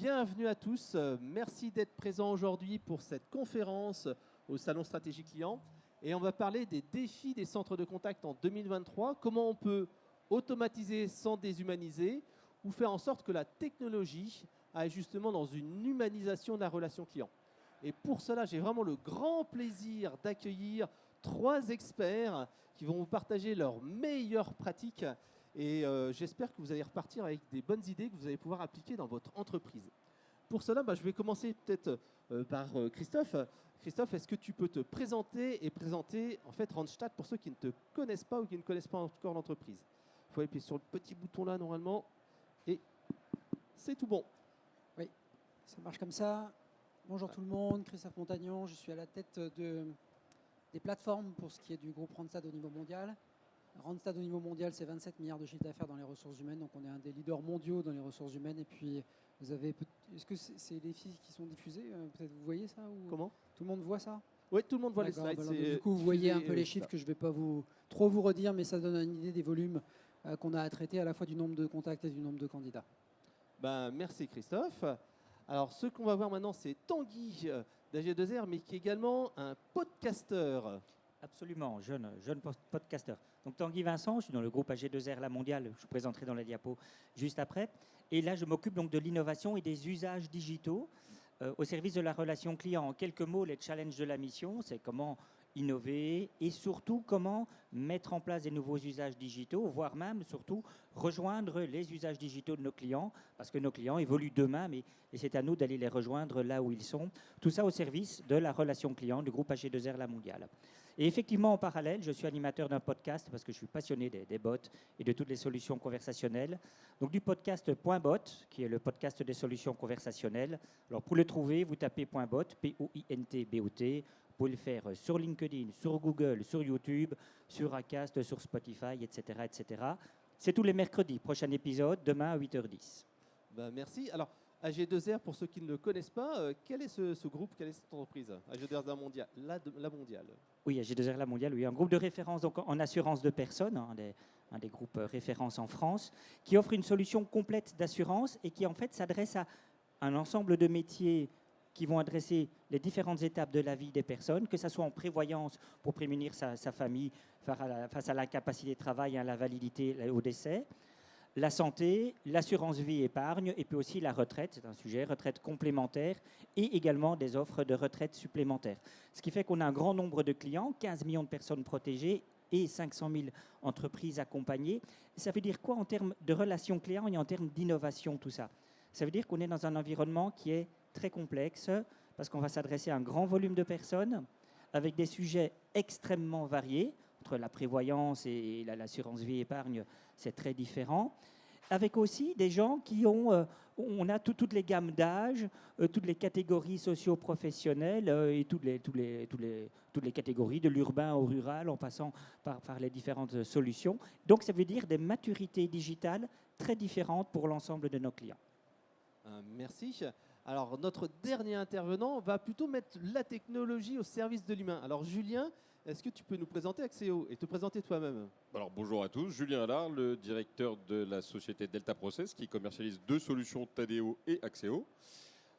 bienvenue à tous. Merci d'être présents aujourd'hui pour cette conférence au Salon Stratégie Client. Et on va parler des défis des centres de contact en 2023, comment on peut automatiser sans déshumaniser ou faire en sorte que la technologie aille justement dans une humanisation de la relation client. Et pour cela, j'ai vraiment le grand plaisir d'accueillir 3 experts qui vont vous partager leurs meilleures pratiques. Et j'espère que vous allez repartir avec des bonnes idées que vous allez pouvoir appliquer dans votre entreprise. Pour cela, je vais commencer peut-être par Christophe. Christophe, est-ce que tu peux te présenter et présenter en fait Randstad pour ceux qui ne te connaissent pas ou qui ne connaissent pas encore l'entreprise? Il faut appuyer sur le petit bouton là normalement et c'est tout bon. Oui, ça marche comme ça. Bonjour tout le monde, Christophe Montagnon, je suis à la tête des plateformes pour ce qui est du groupe Randstad au niveau mondial. Randstad au niveau mondial, c'est 27 milliards de chiffre d'affaires dans les ressources humaines, donc on est un des leaders mondiaux dans les ressources humaines. Et puis, est-ce que c'est les filles qui sont diffusées? Peut-être vous voyez ça ou Comment? Tout le monde voit ça? Oui, tout le monde voit les D'accord, slides. du coup, vous voyez un peu les chiffres que je ne vais pas trop vous redire, mais ça donne une idée des volumes qu'on a à traiter à la fois du nombre de contacts et du nombre de candidats. Merci Christophe. Alors, ce qu'on va voir maintenant, c'est Tanguy d'AG2R, mais qui est également un podcasteur. Absolument, jeune podcasteur. Donc Tanguy Vincent, je suis dans le groupe AG2R La Mondiale, je vous présenterai dans la diapo juste après. Et là, je m'occupe donc de l'innovation et des usages digitaux au service de la relation client. En quelques mots, les challenges de la mission, c'est comment innover et surtout comment mettre en place des nouveaux usages digitaux, voire même surtout rejoindre les usages digitaux de nos clients, parce que nos clients évoluent demain, et c'est à nous d'aller les rejoindre là où ils sont. Tout ça au service de la relation client du groupe AG2R La Mondiale. Et effectivement, en parallèle, je suis animateur d'un podcast parce que je suis passionné des bots et de toutes les solutions conversationnelles. Donc du podcast Point Bot, qui est le podcast des solutions conversationnelles. Alors pour le trouver, vous tapez Point Bot, P-O-I-N-T-B-O-T. Vous pouvez le faire sur LinkedIn, sur Google, sur YouTube, sur Acast, sur Spotify, etc., etc. C'est tous les mercredis. Prochain épisode, demain à 8h10. Merci. Alors, AG2R, pour ceux qui ne le connaissent pas, quel est ce groupe, quelle est cette entreprise? AG2R La Mondiale. La Mondiale. Oui, AG2R La Mondiale, oui, un groupe de référence donc, en assurance de personnes, un des groupes références en France, qui offre une solution complète d'assurance et qui en fait s'adresse à un ensemble de métiers qui vont adresser les différentes étapes de la vie des personnes, que ce soit en prévoyance pour prémunir sa famille face à l'incapacité de travail, à l'invalidité, au décès, la santé, l'assurance vie épargne et puis aussi la retraite, c'est un sujet, retraite complémentaire et également des offres de retraite supplémentaires. Ce qui fait qu'on a un grand nombre de clients, 15 millions de personnes protégées et 500 000 entreprises accompagnées. Ça veut dire quoi en termes de relations clients et en termes d'innovation, tout ça? Ça veut dire qu'on est dans un environnement qui est très complexe parce qu'on va s'adresser à un grand volume de personnes avec des sujets extrêmement variés. Entre la prévoyance et l'assurance vie épargne, c'est très différent. Avec aussi des gens qui ont, on a toutes les gammes d'âge, toutes les catégories socio-professionnelles et toutes les catégories de l'urbain au rural en passant par les différentes solutions. Donc ça veut dire des maturités digitales très différentes pour l'ensemble de nos clients. Merci. Alors, notre dernier intervenant va plutôt mettre la technologie au service de l'humain. Alors, Julien, est-ce que tu peux nous présenter Axéo et te présenter toi-même? Alors bonjour à tous, Julien Allard, le directeur de la société Delta Process qui commercialise 2 solutions Tadeo et Axéo.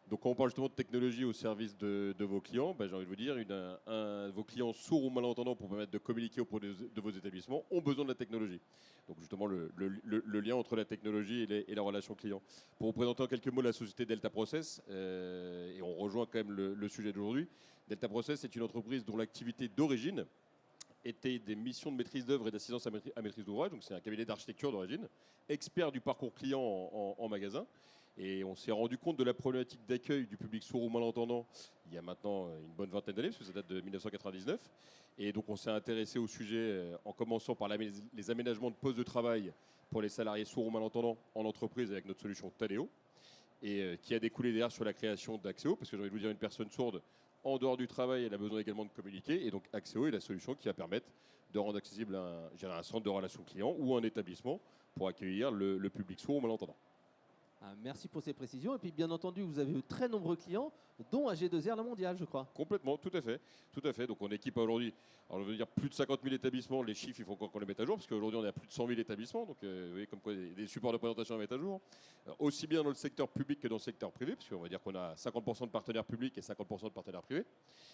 Donc quand on parle justement de technologie au service de vos clients, j'ai envie de vous dire, vos clients sourds ou malentendants pour permettre de communiquer auprès de vos établissements ont besoin de la technologie. Donc justement le lien entre la technologie et la relation client. Pour vous présenter en quelques mots la société Delta Process, et on rejoint quand même le sujet d'aujourd'hui, Delta Process est une entreprise dont l'activité d'origine était des missions de maîtrise d'œuvre et d'assistance à maîtrise d'ouvrage. Donc c'est un cabinet d'architecture d'origine, expert du parcours client en magasin. Et on s'est rendu compte de la problématique d'accueil du public sourd ou malentendant il y a maintenant une bonne vingtaine d'années, parce que ça date de 1999. Et donc on s'est intéressé au sujet en commençant par les aménagements de postes de travail pour les salariés sourds ou malentendants en entreprise avec notre solution Tadeo, et qui a découlé derrière sur la création d'Axéo, parce que j'ai envie de vous dire, une personne sourde, en dehors du travail, elle a besoin également de communiquer. Et donc Axieo est la solution qui va permettre de rendre accessible un centre de relations clients ou un établissement pour accueillir le public sourd ou malentendant. Merci pour ces précisions. Et puis, bien entendu, vous avez de très nombreux clients, dont AG2R La Mondiale, je crois. Complètement, tout à fait. Tout à fait. Donc on équipe aujourd'hui, alors je veux dire plus de 50 000 établissements. Les chiffres, il faut encore qu'on les mette à jour, parce qu'aujourd'hui on est à plus de 100 000 établissements. Donc vous voyez comme quoi des supports de présentation à mettre à jour. Aussi bien dans le secteur public que dans le secteur privé, parce qu'on va dire qu'on a 50% de partenaires publics et 50% de partenaires privés.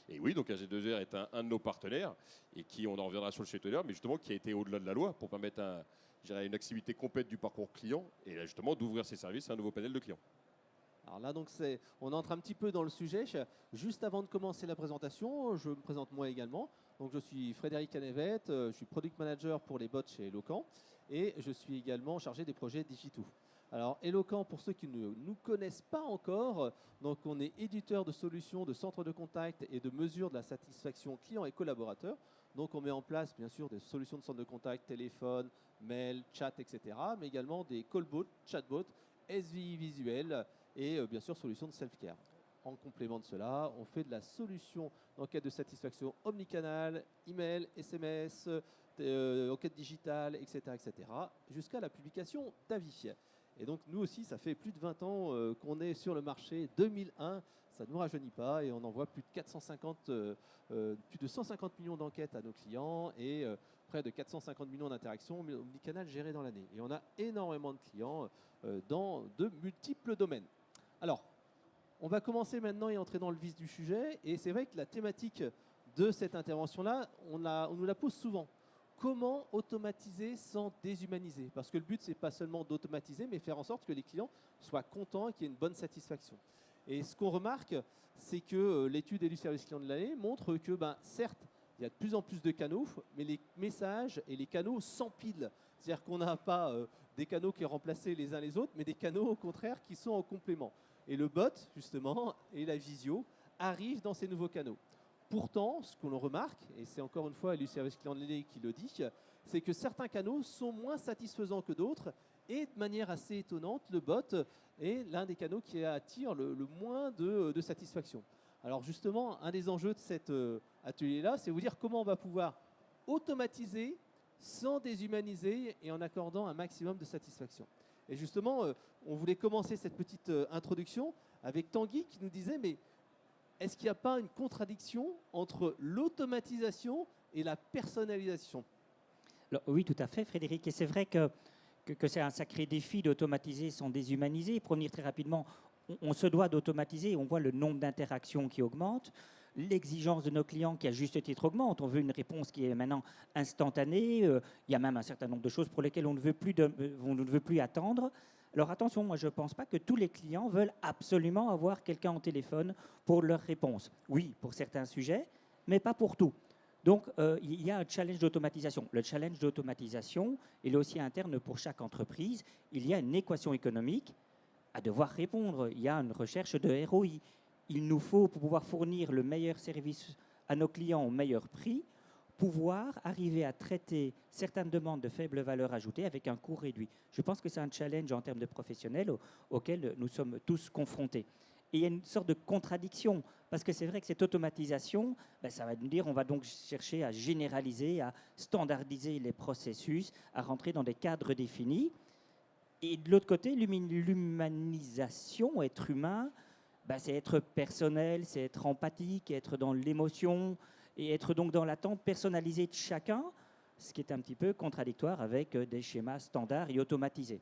Et oui, donc AG2R est un de nos partenaires, et qui, on en reviendra sur le sujet tout à l'heure, mais justement qui a été au-delà de la loi pour permettre une activité complète du parcours client, et là, justement d'ouvrir ses services à un nouveau panel de clients. Alors là, donc, on entre un petit peu dans le sujet. Juste avant de commencer la présentation, je me présente moi également. Donc, je suis Frédéric Canevette, je suis Product Manager pour les bots chez Eloquent, et je suis également chargé des projets digitaux. Alors, Eloquent, pour ceux qui ne nous connaissent pas encore, donc on est éditeur de solutions de centres de contact et de mesures de la satisfaction client et collaborateur. Donc, on met en place, bien sûr, des solutions de centres de contact, téléphone, mail, chat, etc., mais également des callbots, chatbots, SVI visuels et bien sûr solutions de self-care. En complément de cela, on fait de la solution d'enquête de satisfaction omnicanal, email, SMS, enquête digitale, etc., etc., jusqu'à la publication d'avis. Et donc nous aussi, ça fait plus de 20 ans qu'on est sur le marché. 2001, ça ne nous rajeunit pas, et on envoie plus de 150 millions d'enquêtes à nos clients et près de 450 millions d'interactions omnicanal gérées dans l'année. Et on a énormément de clients dans de multiples domaines. Alors, on va commencer maintenant et entrer dans le vif du sujet. Et c'est vrai que la thématique de cette intervention-là, on nous la pose souvent. Comment automatiser sans déshumaniser? Parce que le but, c'est pas seulement d'automatiser, mais faire en sorte que les clients soient contents et qu'il y ait une bonne satisfaction. Et ce qu'on remarque, c'est que l'étude élu service client de l'année montre que, certes, il y a de plus en plus de canaux, mais les messages et les canaux s'empilent. C'est-à-dire qu'on n'a pas des canaux qui remplacent les uns les autres, mais des canaux, au contraire, qui sont en complément. Et le bot, justement, et la visio arrivent dans ces nouveaux canaux. Pourtant, ce que l'on remarque, et c'est encore une fois le service client de l'année qui le dit, c'est que certains canaux sont moins satisfaisants que d'autres, et de manière assez étonnante, le bot est l'un des canaux qui attire le moins de satisfaction. Alors justement, un des enjeux de cet atelier-là, c'est vous dire comment on va pouvoir automatiser sans déshumaniser et en accordant un maximum de satisfaction. Et justement, on voulait commencer cette petite introduction avec Tanguy qui nous disait, mais est-ce qu'il n'y a pas une contradiction entre l'automatisation et la personnalisation? Alors, oui, tout à fait, Frédéric. Et c'est vrai que c'est un sacré défi d'automatiser sans déshumaniser. Pour revenir très rapidement, on se doit d'automatiser. On voit le nombre d'interactions qui augmente, l'exigence de nos clients qui, à juste titre, augmente. On veut une réponse qui est maintenant instantanée. Il y a même un certain nombre de choses pour lesquelles on ne veut plus attendre. Alors attention, moi je ne pense pas que tous les clients veulent absolument avoir quelqu'un au téléphone pour leur réponse. Oui, pour certains sujets, mais pas pour tout. Donc il y a un challenge d'automatisation. Le challenge d'automatisation, il est aussi interne pour chaque entreprise. Il y a une équation économique à devoir répondre. Il y a une recherche de ROI. Il nous faut, pour pouvoir fournir le meilleur service à nos clients au meilleur prix, pouvoir arriver à traiter certaines demandes de faible valeur ajoutée avec un coût réduit. Je pense que c'est un challenge en termes de professionnels auquel nous sommes tous confrontés. Et il y a une sorte de contradiction, parce que c'est vrai que cette automatisation, ça va nous dire on va donc chercher à généraliser, à standardiser les processus, à rentrer dans des cadres définis. Et de l'autre côté, l'humanisation, être humain, c'est être personnel, c'est être empathique, être dans l'émotion, et être donc dans l'attente personnalisée de chacun, ce qui est un petit peu contradictoire avec des schémas standards et automatisés.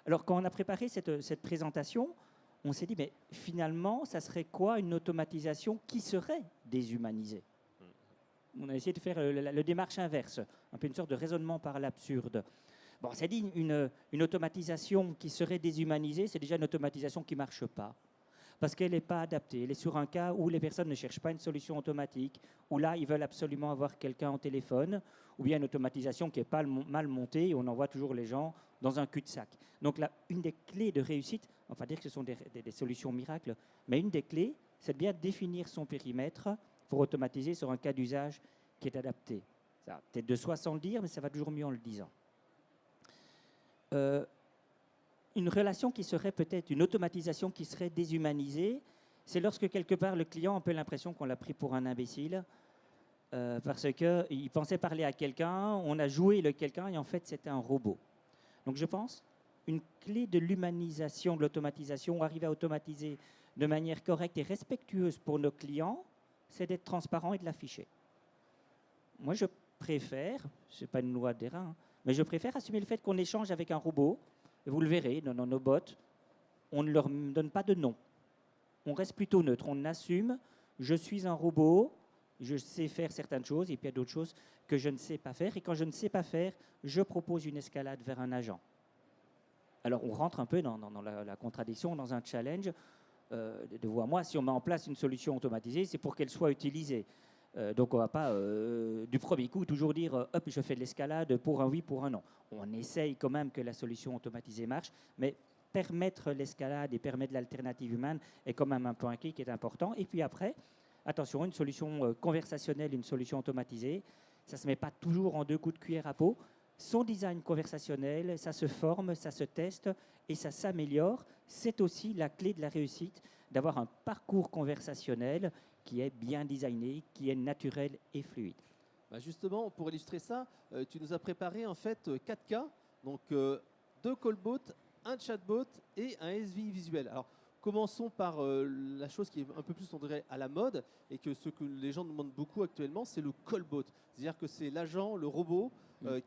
Alors, quand on a préparé cette présentation, on s'est dit, mais finalement, ça serait quoi une automatisation qui serait déshumanisée? On a essayé de faire le démarche inverse, un peu une sorte de raisonnement par l'absurde. Bon, c'est dit, une automatisation qui serait déshumanisée, c'est déjà une automatisation qui ne marche pas. Parce qu'elle n'est pas adaptée. Elle est sur un cas où les personnes ne cherchent pas une solution automatique, où là, ils veulent absolument avoir quelqu'un au téléphone, ou bien une automatisation qui est pas mal montée et on envoie toujours les gens dans un cul-de-sac. Donc là, une des clés de réussite, on va pas dire que ce sont des solutions miracles, mais une des clés, c'est de bien définir son périmètre pour automatiser sur un cas d'usage qui est adapté. Ça, peut-être de soi sans le dire, mais ça va toujours mieux en le disant. Une relation qui serait peut-être une automatisation qui serait déshumanisée, c'est lorsque quelque part le client a un peu l'impression qu'on l'a pris pour un imbécile parce qu'il pensait parler à quelqu'un, on a joué le quelqu'un et en fait c'était un robot. Donc je pense une clé de l'humanisation, de l'automatisation, arriver à automatiser de manière correcte et respectueuse pour nos clients, c'est d'être transparent et de l'afficher. Moi, je préfère, ce n'est pas une loi des reins, mais je préfère assumer le fait qu'on échange avec un robot. Et vous le verrez, dans nos bots, on ne leur donne pas de nom. On reste plutôt neutre. On assume, je suis un robot, je sais faire certaines choses, et puis il y a d'autres choses que je ne sais pas faire. Et quand je ne sais pas faire, je propose une escalade vers un agent. Alors, on rentre un peu dans la contradiction, dans un challenge de vous à moi. Si on met en place une solution automatisée, c'est pour qu'elle soit utilisée. Donc, on ne va pas, du premier coup, toujours dire « hop, je fais de l'escalade pour un oui, pour un non ». On essaye quand même que la solution automatisée marche, mais permettre l'escalade et permettre l'alternative humaine est quand même un point clé qui est important. Et puis après, attention, une solution conversationnelle, une solution automatisée, ça ne se met pas toujours en 2 coups de cuillère à peau. Son design conversationnel, ça se forme, ça se teste et ça s'améliore. C'est aussi la clé de la réussite, d'avoir un parcours conversationnel qui est bien designé, qui est naturel et fluide. Bah justement, pour illustrer ça, tu nous as préparé en fait 4 cas, donc 2 callbots, un chatbot et un SVI visuel. Alors, commençons par la chose qui est un peu plus, on dirait, à la mode et que ce que les gens demandent beaucoup actuellement, c'est le callbot. C'est-à-dire que c'est l'agent, le robot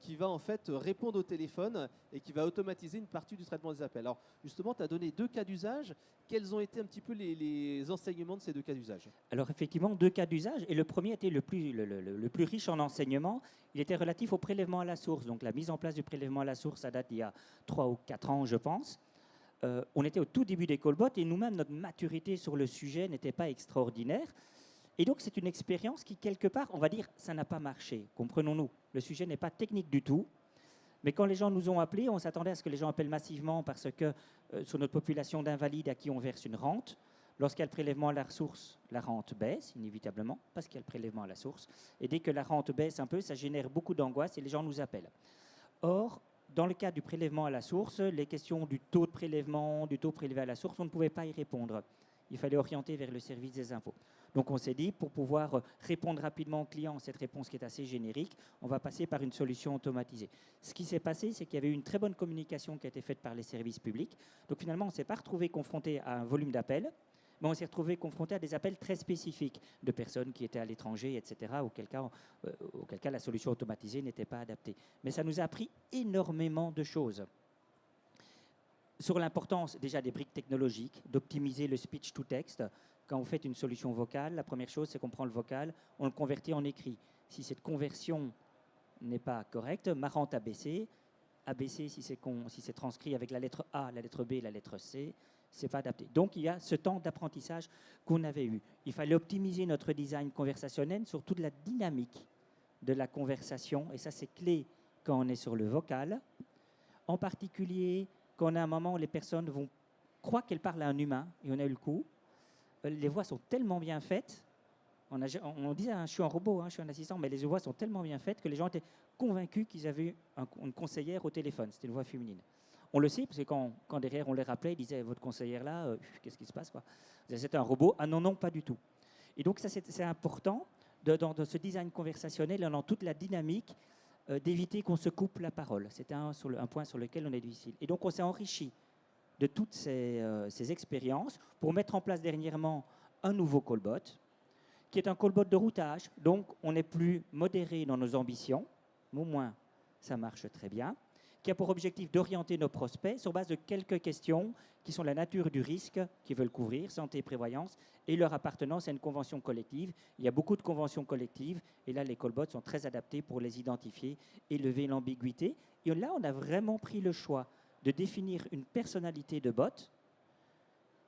qui va en fait répondre au téléphone et qui va automatiser une partie du traitement des appels. Alors, justement, tu as donné 2 cas d'usage. Quels ont été un petit peu les enseignements de ces 2 cas d'usage? Alors effectivement, 2 cas d'usage. Et le premier était le plus riche en enseignements. Il était relatif au prélèvement à la source. Donc la mise en place du prélèvement à la source, ça date d'il y a 3 ou 4 ans, je pense. On était au tout début des callbots et nous-mêmes, notre maturité sur le sujet n'était pas extraordinaire. Et donc, c'est une expérience qui, quelque part, on va dire, ça n'a pas marché. Comprenons-nous, le sujet n'est pas technique du tout. Mais quand les gens nous ont appelés, on s'attendait à ce que les gens appellent massivement parce que sur notre population d'invalides à qui on verse une rente, lorsqu'il y a le prélèvement à la source, la rente baisse inévitablement parce qu'il y a le prélèvement à la source. Et dès que la rente baisse un peu, ça génère beaucoup d'angoisse et les gens nous appellent. Or, dans le cas du prélèvement à la source, les questions du taux de prélèvement, du taux prélevé à la source, on ne pouvait pas y répondre. Il fallait orienter vers le service des impôts. Donc on s'est dit, pour pouvoir répondre rapidement aux clients, cette réponse qui est assez générique, on va passer par une solution automatisée. Ce qui s'est passé, c'est qu'il y avait eu une très bonne communication qui a été faite par les services publics. Donc finalement, on ne s'est pas retrouvé confronté à un volume d'appels, mais on s'est retrouvé confronté à des appels très spécifiques de personnes qui étaient à l'étranger, etc., auquel cas la solution automatisée n'était pas adaptée. Mais ça nous a appris énormément de choses. Sur l'importance déjà des briques technologiques, d'optimiser le speech to text. Quand vous faites une solution vocale, la première chose, c'est qu'on prend le vocal, on le convertit en écrit. Si cette conversion n'est pas correcte, ma rente a baissé. A baissé si c'est transcrit avec la lettre A, la lettre B, la lettre C, c'est pas adapté. Donc, il y a ce temps d'apprentissage qu'on avait eu. Il fallait optimiser notre design conversationnel sur toute la dynamique de la conversation. Et ça, c'est clé quand on est sur le vocal. En particulier, quand on a un moment où les personnes vont croire qu'elles parlent à un humain, et on a eu le coup, les voix sont tellement bien faites. On disait, je suis un robot, je suis un assistant, mais les voix sont tellement bien faites que les gens étaient convaincus qu'ils avaient une conseillère au téléphone. C'était une voix féminine. On le sait, parce que quand derrière on les rappelait, ils disaient, votre conseillère là, qu'est-ce qui se passe quoi? C'était un robot. Ah non, non, pas du tout. Et donc ça, c'est important, dans ce design conversationnel, dans toute la dynamique, d'éviter qu'on se coupe la parole. C'était un point sur lequel on est difficile. Et donc on s'est enrichi de toutes ces expériences pour mettre en place dernièrement un nouveau callbot, qui est un callbot de routage. Donc, on est plus modéré dans nos ambitions, mais au moins, ça marche très bien, qui a pour objectif d'orienter nos prospects sur base de quelques questions qui sont la nature du risque qu'ils veulent couvrir, santé et prévoyance, et leur appartenance à une convention collective. Il y a beaucoup de conventions collectives, et là, les callbots sont très adaptés pour les identifier et lever l'ambiguïté. Et là, on a vraiment pris le choix de définir une personnalité de bot.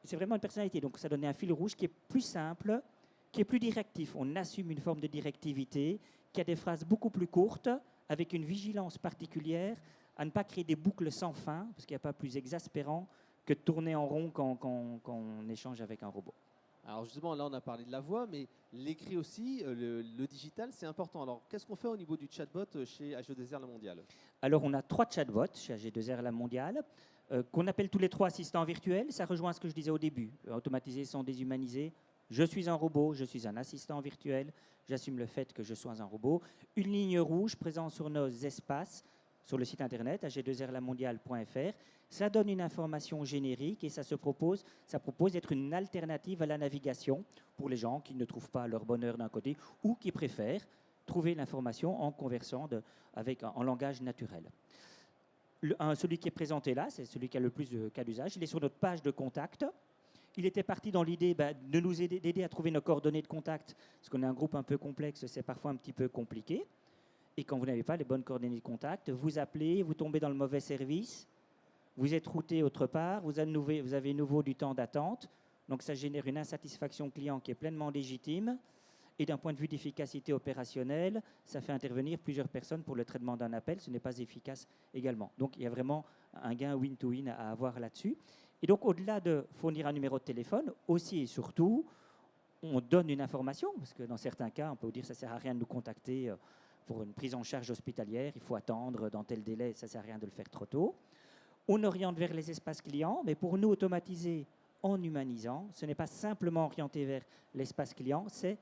C'est vraiment une personnalité, donc ça donnait un fil rouge qui est plus simple, qui est plus directif. On assume une forme de directivité, qui a des phrases beaucoup plus courtes, avec une vigilance particulière à ne pas créer des boucles sans fin, parce qu'il n'y a pas plus exaspérant que de tourner en rond quand on échange avec un robot. Alors justement, là on a parlé de la voix, mais l'écrit aussi, le digital, c'est important. Alors qu'est-ce qu'on fait au niveau du chatbot chez AG2R La Mondiale? Alors on a 3 chatbots chez AG2R La Mondiale, qu'on appelle tous les 3 assistants virtuels. Ça rejoint ce que je disais au début, automatisés sans déshumaniser. Je suis un robot, je suis un assistant virtuel, j'assume le fait que je sois un robot. Une ligne rouge présente sur nos espaces sur le site internet ag2rlamondiale.fr. Ça donne une information générique et ça propose d'être une alternative à la navigation pour les gens qui ne trouvent pas leur bonheur d'un côté ou qui préfèrent trouver l'information en conversant en langage naturel. Celui qui est présenté là, c'est celui qui a le plus de cas d'usage. Il est sur notre page de contact. Il était parti dans l'idée de nous d'aider à trouver nos coordonnées de contact, parce qu'on est un groupe un peu complexe, c'est parfois un petit peu compliqué. Et quand vous n'avez pas les bonnes coordonnées de contact, vous appelez, vous tombez dans le mauvais service, vous êtes routé autre part, vous avez nouveau du temps d'attente. Donc ça génère une insatisfaction client qui est pleinement légitime. Et d'un point de vue d'efficacité opérationnelle, ça fait intervenir plusieurs personnes pour le traitement d'un appel. Ce n'est pas efficace également. Donc, il y a vraiment un gain win-to-win à avoir là-dessus. Et donc, au-delà de fournir un numéro de téléphone, aussi et surtout, on donne une information, parce que dans certains cas, on peut vous dire que ça ne sert à rien de nous contacter pour une prise en charge hospitalière. Il faut attendre dans tel délai, ça ne sert à rien de le faire trop tôt. On oriente vers les espaces clients, mais pour nous, automatiser en humanisant, ce n'est pas simplement orienter vers l'espace client, c'est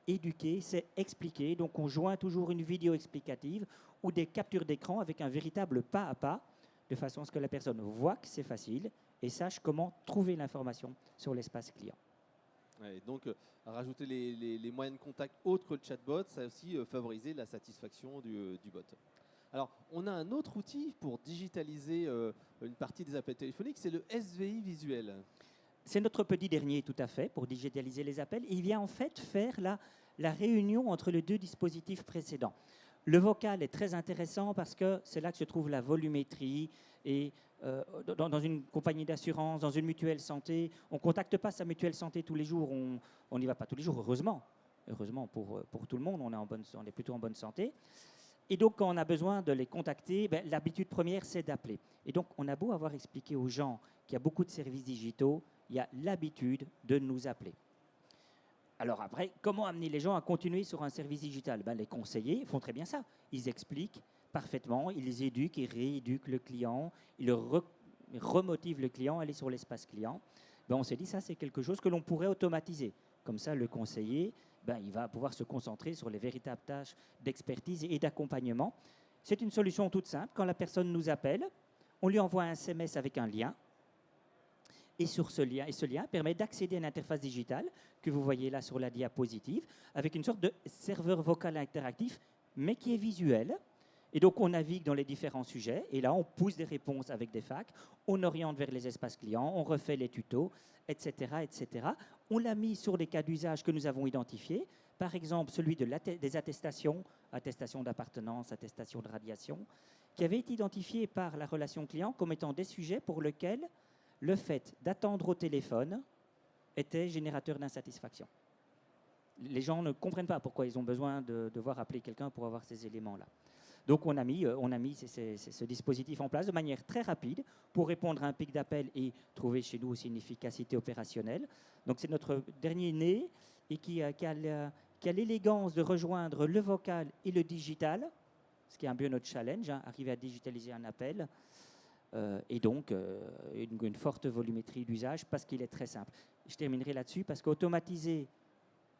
éduquer, c'est expliquer. Donc, on joint toujours une vidéo explicative ou des captures d'écran avec un véritable pas à pas, de façon à ce que la personne voit que c'est facile et sache comment trouver l'information sur l'espace client. Ouais, donc, rajouter les moyens de contact autres que le chatbot, ça a aussi favorisé la satisfaction du bot. Alors, on a un autre outil pour digitaliser une partie des appels téléphoniques, c'est le SVI visuel. C'est notre petit dernier, tout à fait, pour digitaliser les appels. Il vient en fait faire la réunion entre les deux dispositifs précédents. Le vocal est très intéressant parce que c'est là que se trouve la volumétrie. Et dans une compagnie d'assurance, dans une mutuelle santé, on ne contacte pas sa mutuelle santé tous les jours. On n'y va pas tous les jours, heureusement. Heureusement pour tout le monde, on est plutôt en bonne santé. Et donc, quand on a besoin de les contacter, l'habitude première, c'est d'appeler. Et donc, on a beau avoir expliqué aux gens qu'il y a beaucoup de services digitaux, il y a l'habitude de nous appeler. Alors après, comment amener les gens à continuer sur un service digital ? Les conseillers font très bien ça. Ils expliquent parfaitement, ils éduquent et rééduquent le client, ils remotivent le client à aller sur l'espace client. On s'est dit, ça, c'est quelque chose que l'on pourrait automatiser. Comme ça, le conseiller, il va pouvoir se concentrer sur les véritables tâches d'expertise et d'accompagnement. C'est une solution toute simple. Quand la personne nous appelle, on lui envoie un SMS avec un lien. Et ce lien permet d'accéder à une interface digitale que vous voyez là sur la diapositive, avec une sorte de serveur vocal interactif, mais qui est visuel. Et donc, on navigue dans les différents sujets. Et là, on pousse des réponses avec des FAQ. On oriente vers les espaces clients. On refait les tutos, etc., etc. On l'a mis sur les cas d'usage que nous avons identifiés. Par exemple, celui des attestations, attestation d'appartenance, attestation de radiation, qui avait été identifié par la relation client comme étant des sujets pour lesquels le fait d'attendre au téléphone était générateur d'insatisfaction. Les gens ne comprennent pas pourquoi ils ont besoin de devoir appeler quelqu'un pour avoir ces éléments-là. Donc, on a mis ce dispositif en place de manière très rapide pour répondre à un pic d'appel et trouver chez nous aussi une efficacité opérationnelle. Donc, c'est notre dernier né et qui a l'élégance de rejoindre le vocal et le digital, ce qui est un peu notre challenge, arriver à digitaliser un appel. Et donc, une forte volumétrie d'usage parce qu'il est très simple. Je terminerai là-dessus parce qu'automatiser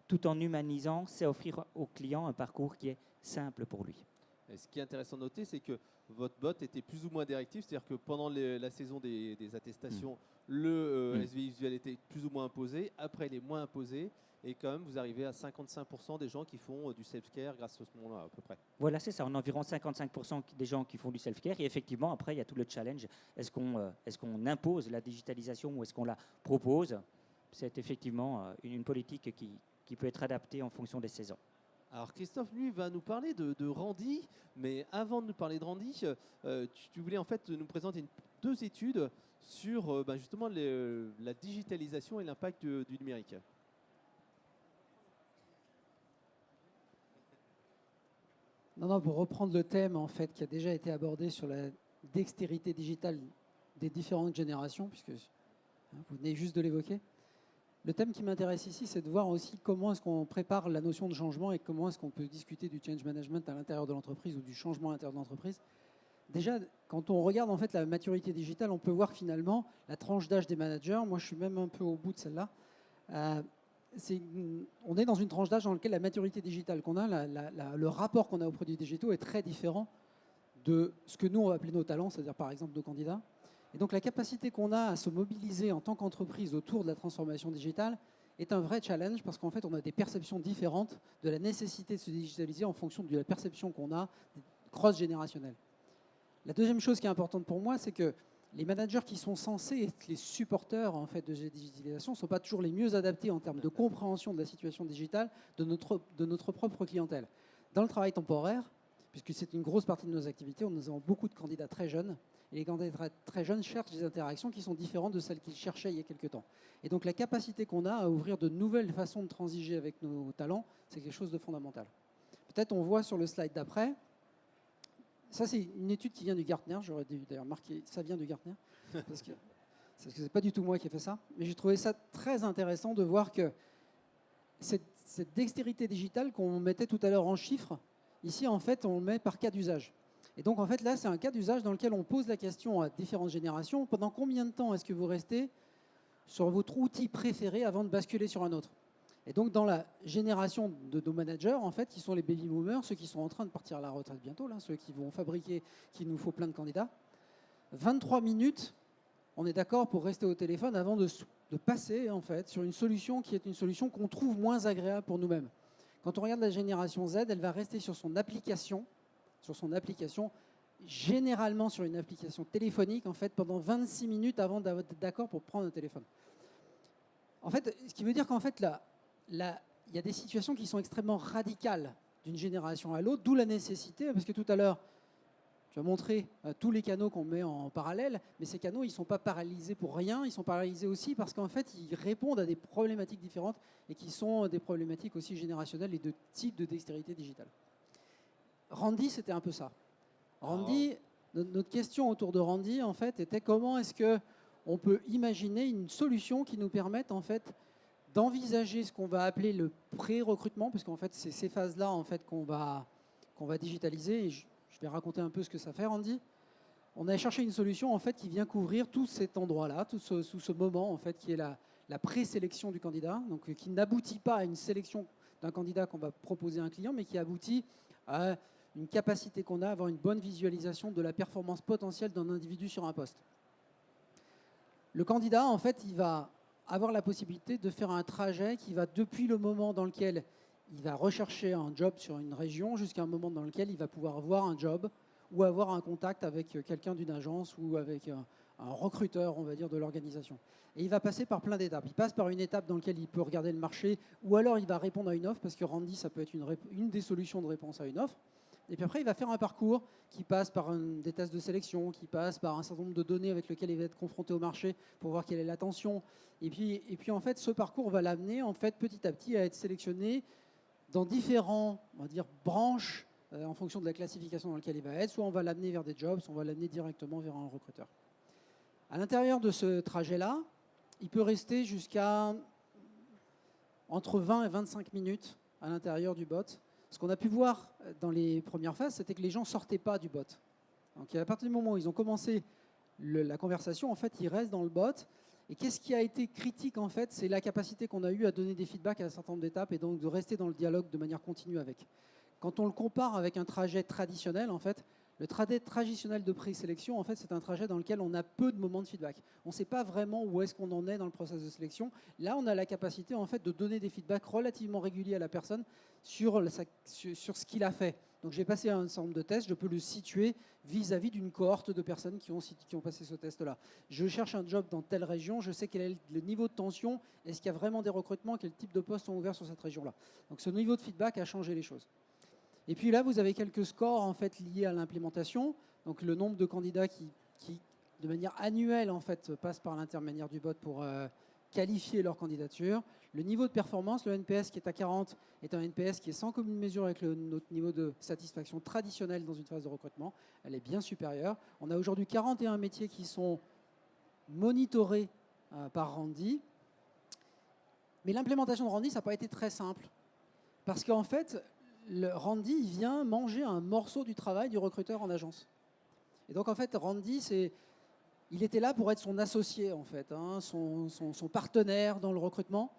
tout en humanisant, c'est offrir au client un parcours qui est simple pour lui. Et ce qui est intéressant de noter, c'est que votre bot était plus ou moins directif, c'est-à-dire que pendant la saison des attestations, le SVI visuel était plus ou moins imposé, après il est moins imposé, et quand même vous arrivez à 55% des gens qui font du self-care grâce à ce moment-là à peu près. Voilà, c'est ça, on a environ 55% des gens qui font du self-care, et effectivement après il y a tout le challenge, est-ce qu'on impose la digitalisation ou est-ce qu'on la propose ? C'est effectivement une politique qui peut être adaptée en fonction des saisons. Alors Christophe, lui, va nous parler de Randy, mais avant de nous parler de Randy, tu voulais en fait nous présenter deux études sur justement la digitalisation et l'impact du numérique. Non, pour reprendre le thème en fait qui a déjà été abordé sur la dextérité digitale des différentes générations, puisque vous venez juste de l'évoquer. Le thème qui m'intéresse ici, c'est de voir aussi comment est-ce qu'on prépare la notion de changement et comment est-ce qu'on peut discuter du change management à l'intérieur de l'entreprise ou du changement à l'intérieur de l'entreprise. Déjà, quand on regarde en fait la maturité digitale, on peut voir que finalement la tranche d'âge des managers, moi je suis même un peu au bout de celle-là, on est dans une tranche d'âge dans laquelle la maturité digitale qu'on a, le rapport qu'on a aux produits digitaux est très différent de ce que nous, on va appeler nos talents, c'est-à-dire par exemple nos candidats. Et donc la capacité qu'on a à se mobiliser en tant qu'entreprise autour de la transformation digitale est un vrai challenge parce qu'en fait, on a des perceptions différentes de la nécessité de se digitaliser en fonction de la perception qu'on a cross-générationnelle. La deuxième chose qui est importante pour moi, c'est que les managers qui sont censés être les supporters en fait, de la digitalisation ne sont pas toujours les mieux adaptés en termes de compréhension de la situation digitale de notre propre clientèle. Dans le travail temporaire, puisque c'est une grosse partie de nos activités, nous avons beaucoup de candidats très jeunes. Et les candidats très jeunes cherchent des interactions qui sont différentes de celles qu'ils cherchaient il y a quelques temps. Et donc la capacité qu'on a à ouvrir de nouvelles façons de transiger avec nos talents, c'est quelque chose de fondamental. Peut-être on voit sur le slide d'après, ça c'est une étude qui vient du Gartner, j'aurais dû d'ailleurs marquer, ça vient du Gartner, parce que c'est pas du tout moi qui ai fait ça, mais j'ai trouvé ça très intéressant de voir que cette dextérité digitale qu'on mettait tout à l'heure en chiffres, ici en fait on le met par cas d'usage. Et donc, en fait, là, c'est un cas d'usage dans lequel on pose la question à différentes générations. Pendant combien de temps est-ce que vous restez sur votre outil préféré avant de basculer sur un autre? Et donc, dans la génération de nos managers, en fait, qui sont les baby boomers, ceux qui sont en train de partir à la retraite bientôt, là, ceux qui vont fabriquer, qu'il nous faut plein de candidats, 23 minutes, on est d'accord pour rester au téléphone avant de passer, en fait, sur une solution qui est une solution qu'on trouve moins agréable pour nous-mêmes. Quand on regarde la génération Z, elle va rester sur son application, généralement sur une application téléphonique, en fait, pendant 26 minutes avant d'être d'accord pour prendre un téléphone. En fait, ce qui veut dire qu'en fait, il y a des situations qui sont extrêmement radicales d'une génération à l'autre, d'où la nécessité, parce que tout à l'heure, tu as montré tous les canaux qu'on met en parallèle, mais ces canaux, ils ne sont pas paralysés pour rien, ils sont paralysés aussi parce qu'en fait, ils répondent à des problématiques différentes et qui sont des problématiques aussi générationnelles et de type de dextérité digitale. Randy, c'était un peu ça. Randy, notre question autour de Randy, en fait, était comment est-ce qu'on peut imaginer une solution qui nous permette, en fait, d'envisager ce qu'on va appeler le pré-recrutement, parce qu'en fait, c'est ces phases-là, en fait, qu'on va digitaliser. Et je vais raconter un peu ce que ça fait, Randy. On a cherché une solution, en fait, qui vient couvrir tout cet endroit-là, tout ce moment, en fait, qui est la présélection du candidat, donc qui n'aboutit pas à une sélection d'un candidat qu'on va proposer à un client, mais qui aboutit à une capacité qu'on a à avoir une bonne visualisation de la performance potentielle d'un individu sur un poste. Le candidat, en fait, il va avoir la possibilité de faire un trajet qui va depuis le moment dans lequel il va rechercher un job sur une région jusqu'à un moment dans lequel il va pouvoir avoir un job ou avoir un contact avec quelqu'un d'une agence ou avec un recruteur, on va dire, de l'organisation. Et il va passer par plein d'étapes. Il passe par une étape dans laquelle il peut regarder le marché ou alors il va répondre à une offre parce que Randy, ça peut être une des solutions de réponse à une offre. Et puis après, il va faire un parcours qui passe par des tests de sélection, qui passe par un certain nombre de données avec lesquelles il va être confronté au marché pour voir quelle est l'attention. Et puis en fait, ce parcours va l'amener en fait, petit à petit à être sélectionné dans différents, on va dire, branches en fonction de la classification dans laquelle il va être. Soit on va l'amener vers des jobs, soit on va l'amener directement vers un recruteur. À l'intérieur de ce trajet-là, il peut rester jusqu'à entre 20 et 25 minutes à l'intérieur du bot. Ce qu'on a pu voir dans les premières phases, c'était que les gens ne sortaient pas du bot. Donc à partir du moment où ils ont commencé la conversation, en fait, ils restent dans le bot. Et qu'est-ce qui a été critique, en fait, c'est la capacité qu'on a eue à donner des feedbacks à un certain nombre d'étapes et donc de rester dans le dialogue de manière continue avec. Quand on le compare avec un trajet traditionnel, en fait, le trajet traditionnel de présélection, en fait, c'est un trajet dans lequel on a peu de moments de feedback. On ne sait pas vraiment où est-ce qu'on en est dans le processus de sélection. Là, on a la capacité, en fait, de donner des feedbacks relativement réguliers à la personne sur ce qu'il a fait. Donc, j'ai passé un certain nombre de tests, je peux le situer vis-à-vis d'une cohorte de personnes qui ont passé ce test-là. Je cherche un job dans telle région, je sais quel est le niveau de tension, est-ce qu'il y a vraiment des recrutements, quel type de postes sont ouverts sur cette région-là. Donc, ce niveau de feedback a changé les choses. Et puis là, vous avez quelques scores en fait liés à l'implémentation. Donc le nombre de candidats qui de manière annuelle en fait passent par l'intermédiaire du bot pour qualifier leur candidature. Le niveau de performance, le NPS qui est à 40 est un NPS qui est sans commune mesure avec notre niveau de satisfaction traditionnel dans une phase de recrutement. Elle est bien supérieure. On a aujourd'hui 41 métiers qui sont monitorés par Randy. Mais l'implémentation de Randy, ça n'a pas été très simple. Parce qu'en fait, Randy il vient manger un morceau du travail du recruteur en agence. Et donc en fait, Randy, il était là pour être son associé, en fait, hein, son partenaire dans le recrutement.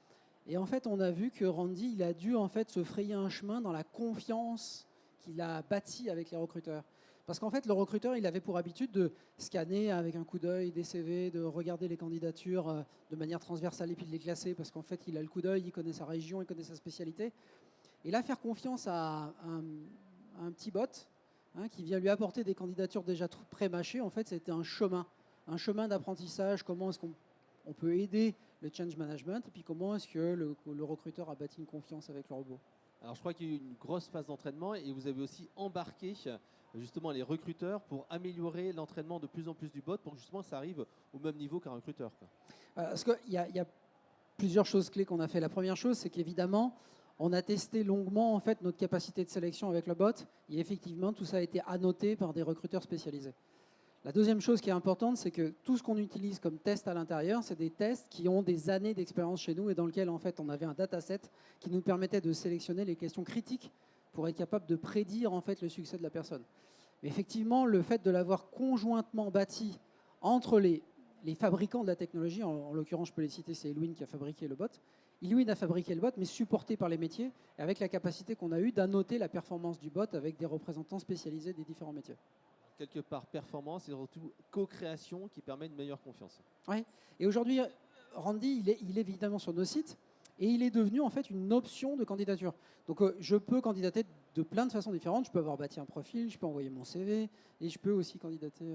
Et en fait, on a vu que Randy, il a dû en fait se frayer un chemin dans la confiance qu'il a bâtie avec les recruteurs. Parce qu'en fait, le recruteur, il avait pour habitude de scanner avec un coup d'œil des CV, de regarder les candidatures de manière transversale et puis de les classer, parce qu'en fait, il a le coup d'œil, il connaît sa région, il connaît sa spécialité. Et là, faire confiance à un petit bot qui vient lui apporter des candidatures déjà pré-mâchées, en fait, c'était un chemin d'apprentissage. Comment est-ce qu'on peut aider le change management, et puis comment est-ce que le recruteur a bâti une confiance avec le robot. Alors je crois qu'il y a eu une grosse phase d'entraînement et vous avez aussi embarqué justement les recruteurs pour améliorer l'entraînement de plus en plus du bot pour que justement ça arrive au même niveau qu'un recruteur, quoi. Parce qu'il y a plusieurs choses clés qu'on a fait. La première chose, c'est qu'évidemment, on a testé longuement en fait notre capacité de sélection avec le bot, et effectivement tout ça a été annoté par des recruteurs spécialisés. La deuxième chose qui est importante, c'est que tout ce qu'on utilise comme test à l'intérieur, c'est des tests qui ont des années d'expérience chez nous et dans lequel en fait on avait un dataset qui nous permettait de sélectionner les questions critiques pour être capable de prédire en fait le succès de la personne. Mais effectivement, le fait de l'avoir conjointement bâti entre les fabricants de la technologie, en l'occurrence je peux les citer, c'est Eluin qui a fabriqué le bot. Eluin a fabriqué le bot, mais supporté par les métiers, et avec la capacité qu'on a eue d'annoter la performance du bot avec des représentants spécialisés des différents métiers. Quelque part performance et surtout co-création qui permet une meilleure confiance. Oui. Et aujourd'hui, Randy, il est évidemment sur nos sites et il est devenu en fait une option de candidature. Donc je peux candidater de plein de façons différentes. Je peux avoir bâti un profil, je peux envoyer mon CV et je peux aussi candidater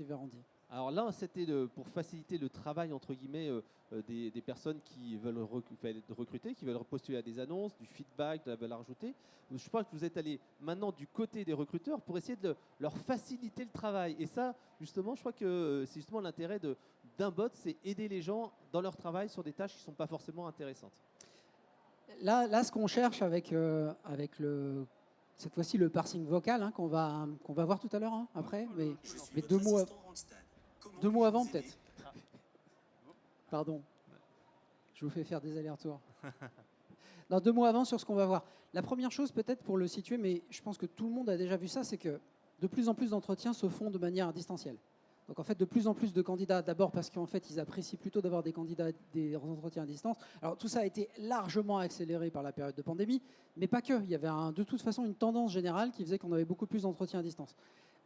vers Randy. Alors là, c'était pour faciliter le travail entre guillemets des personnes qui veulent recruter, qui veulent postuler à des annonces, du feedback, de la valeur ajoutée. Je crois que vous êtes allé maintenant du côté des recruteurs pour essayer de leur faciliter le travail. Et ça, justement, je crois que c'est justement l'intérêt d'un bot, c'est aider les gens dans leur travail sur des tâches qui ne sont pas forcément intéressantes. Là, ce qu'on cherche avec cette fois-ci le parsing vocal qu'on va voir tout à l'heure après, mais 2 mots avant peut-être. Pardon, je vous fais faire des allers-retours. Non, 2 mots avant sur ce qu'on va voir. La première chose peut-être pour le situer, mais je pense que tout le monde a déjà vu ça, c'est que de plus en plus d'entretiens se font de manière distancielle. Donc en fait, de plus en plus de candidats, d'abord parce qu'en fait, ils apprécient plutôt d'avoir des entretiens à distance. Alors tout ça a été largement accéléré par la période de pandémie, mais pas que. Il y avait de toute façon une tendance générale qui faisait qu'on avait beaucoup plus d'entretiens à distance.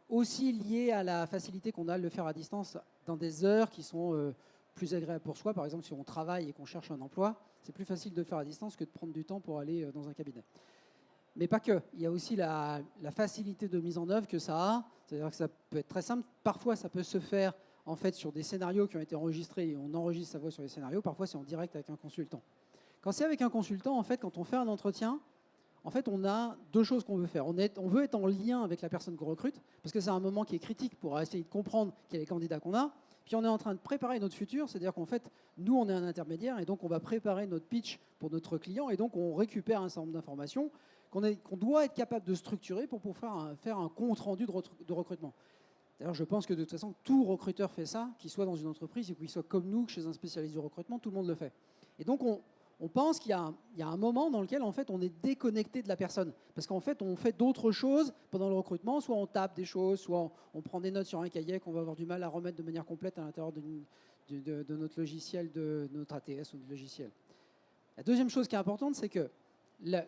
Aussi lié à la facilité qu'on a de le faire à distance dans des heures qui sont plus agréables pour soi. Par exemple, si on travaille et qu'on cherche un emploi, c'est plus facile de le faire à distance que de prendre du temps pour aller dans un cabinet. Mais pas que. Il y a aussi la facilité de mise en œuvre que ça a. C'est-à-dire que ça peut être très simple. Parfois, ça peut se faire en fait sur des scénarios qui ont été enregistrés et on enregistre sa voix sur les scénarios. Parfois, c'est en direct avec un consultant. Quand c'est avec un consultant, en fait, quand on fait un entretien, en fait, on a 2 choses qu'on veut faire. On veut être en lien avec la personne qu'on recrute, parce que c'est un moment qui est critique pour essayer de comprendre quel est le candidat qu'on a. Puis on est en train de préparer notre futur, c'est-à-dire qu'en fait, nous, on est un intermédiaire, et donc on va préparer notre pitch pour notre client, et donc on récupère un certain nombre d'informations qu'on doit être capable de structurer pour pouvoir faire un compte-rendu de recrutement. D'ailleurs, je pense que de toute façon, tout recruteur fait ça, qu'il soit dans une entreprise ou qu'il soit comme nous, chez un spécialiste du recrutement, tout le monde le fait. Et donc, on pense qu'il y a un moment dans lequel en fait, on est déconnecté de la personne. Parce qu'en fait, on fait d'autres choses pendant le recrutement. Soit on tape des choses, soit on prend des notes sur un cahier qu'on va avoir du mal à remettre de manière complète à l'intérieur de notre logiciel, de notre ATS ou de logiciel. La deuxième chose qui est importante, c'est que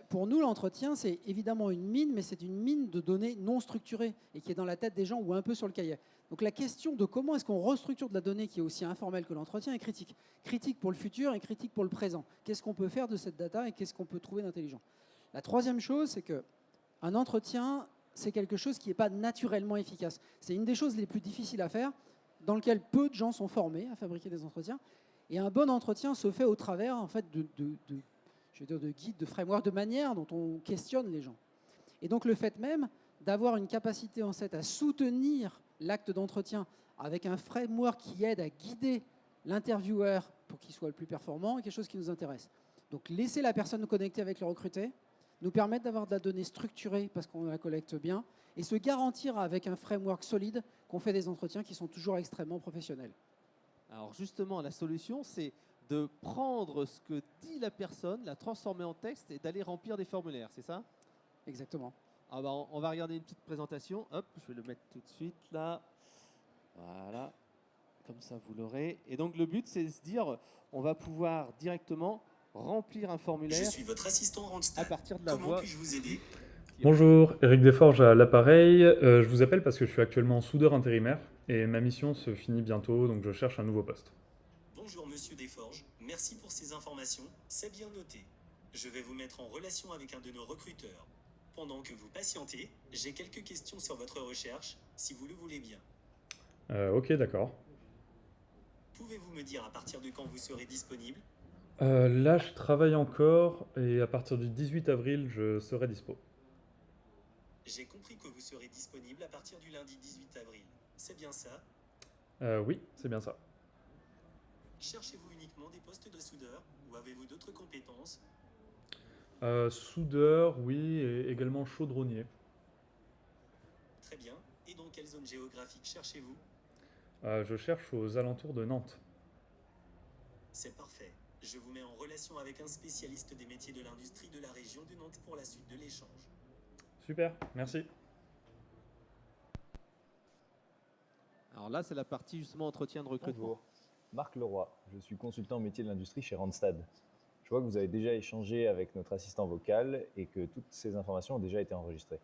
pour nous, l'entretien, c'est évidemment une mine, mais c'est une mine de données non structurées et qui est dans la tête des gens ou un peu sur le cahier. Donc la question de comment est-ce qu'on restructure de la donnée qui est aussi informelle que l'entretien est critique. Critique pour le futur et critique pour le présent. Qu'est-ce qu'on peut faire de cette data et qu'est-ce qu'on peut trouver d'intelligent? La troisième chose, c'est qu'un entretien, c'est quelque chose qui n'est pas naturellement efficace. C'est une des choses les plus difficiles à faire, dans lequel peu de gens sont formés à fabriquer des entretiens. Et un bon entretien se fait au travers en fait, de guides, de frameworks, de manière dont on questionne les gens. Et donc le fait même d'avoir une capacité en fait, à soutenir l'acte d'entretien avec un framework qui aide à guider l'intervieweur pour qu'il soit le plus performant est quelque chose qui nous intéresse. Donc laisser la personne nous connecter avec le recruté, nous permettre d'avoir de la donnée structurée parce qu'on la collecte bien et se garantir avec un framework solide qu'on fait des entretiens qui sont toujours extrêmement professionnels. Alors justement, la solution, c'est de prendre ce que dit la personne, la transformer en texte et d'aller remplir des formulaires, c'est ça? Exactement. Ah bah, on va regarder une petite présentation. Hop, je vais le mettre tout de suite là. Voilà, comme ça vous l'aurez. Et donc le but, c'est de se dire, on va pouvoir directement remplir un formulaire. Je suis votre assistant Randstad. À partir de la Comment voix. puis-je vous aider? client. Bonjour, Eric Desforges à l'appareil. Je vous appelle parce que je suis actuellement soudeur intérimaire et ma mission se finit bientôt, donc je cherche un nouveau poste. Bonjour Monsieur Desforges, merci pour ces informations, c'est bien noté. Je vais vous mettre en relation avec un de nos recruteurs. Pendant que vous patientez, j'ai quelques questions sur votre recherche, si vous le voulez bien. Ok, d'accord. Pouvez-vous me dire à partir de quand vous serez disponible? Là, je travaille encore et à partir du 18 avril, je serai dispo. J'ai compris que vous serez disponible à partir du lundi 18 avril. C'est bien ça? Oui, c'est bien ça. Cherchez-vous uniquement des postes de soudeur ou avez-vous d'autres compétences? Soudeur, oui, et également chaudronnier. Très bien. Et dans quelle zone géographique cherchez-vous? Je cherche aux alentours de Nantes. C'est parfait. Je vous mets en relation avec un spécialiste des métiers de l'industrie de la région de Nantes pour la suite de l'échange. Super, merci. Alors là, c'est la partie justement entretien de recrutement. Bonjour, Marc Leroy, je suis consultant métier de l'industrie chez Randstad. Je vois que vous avez déjà échangé avec notre assistant vocal et que toutes ces informations ont déjà été enregistrées.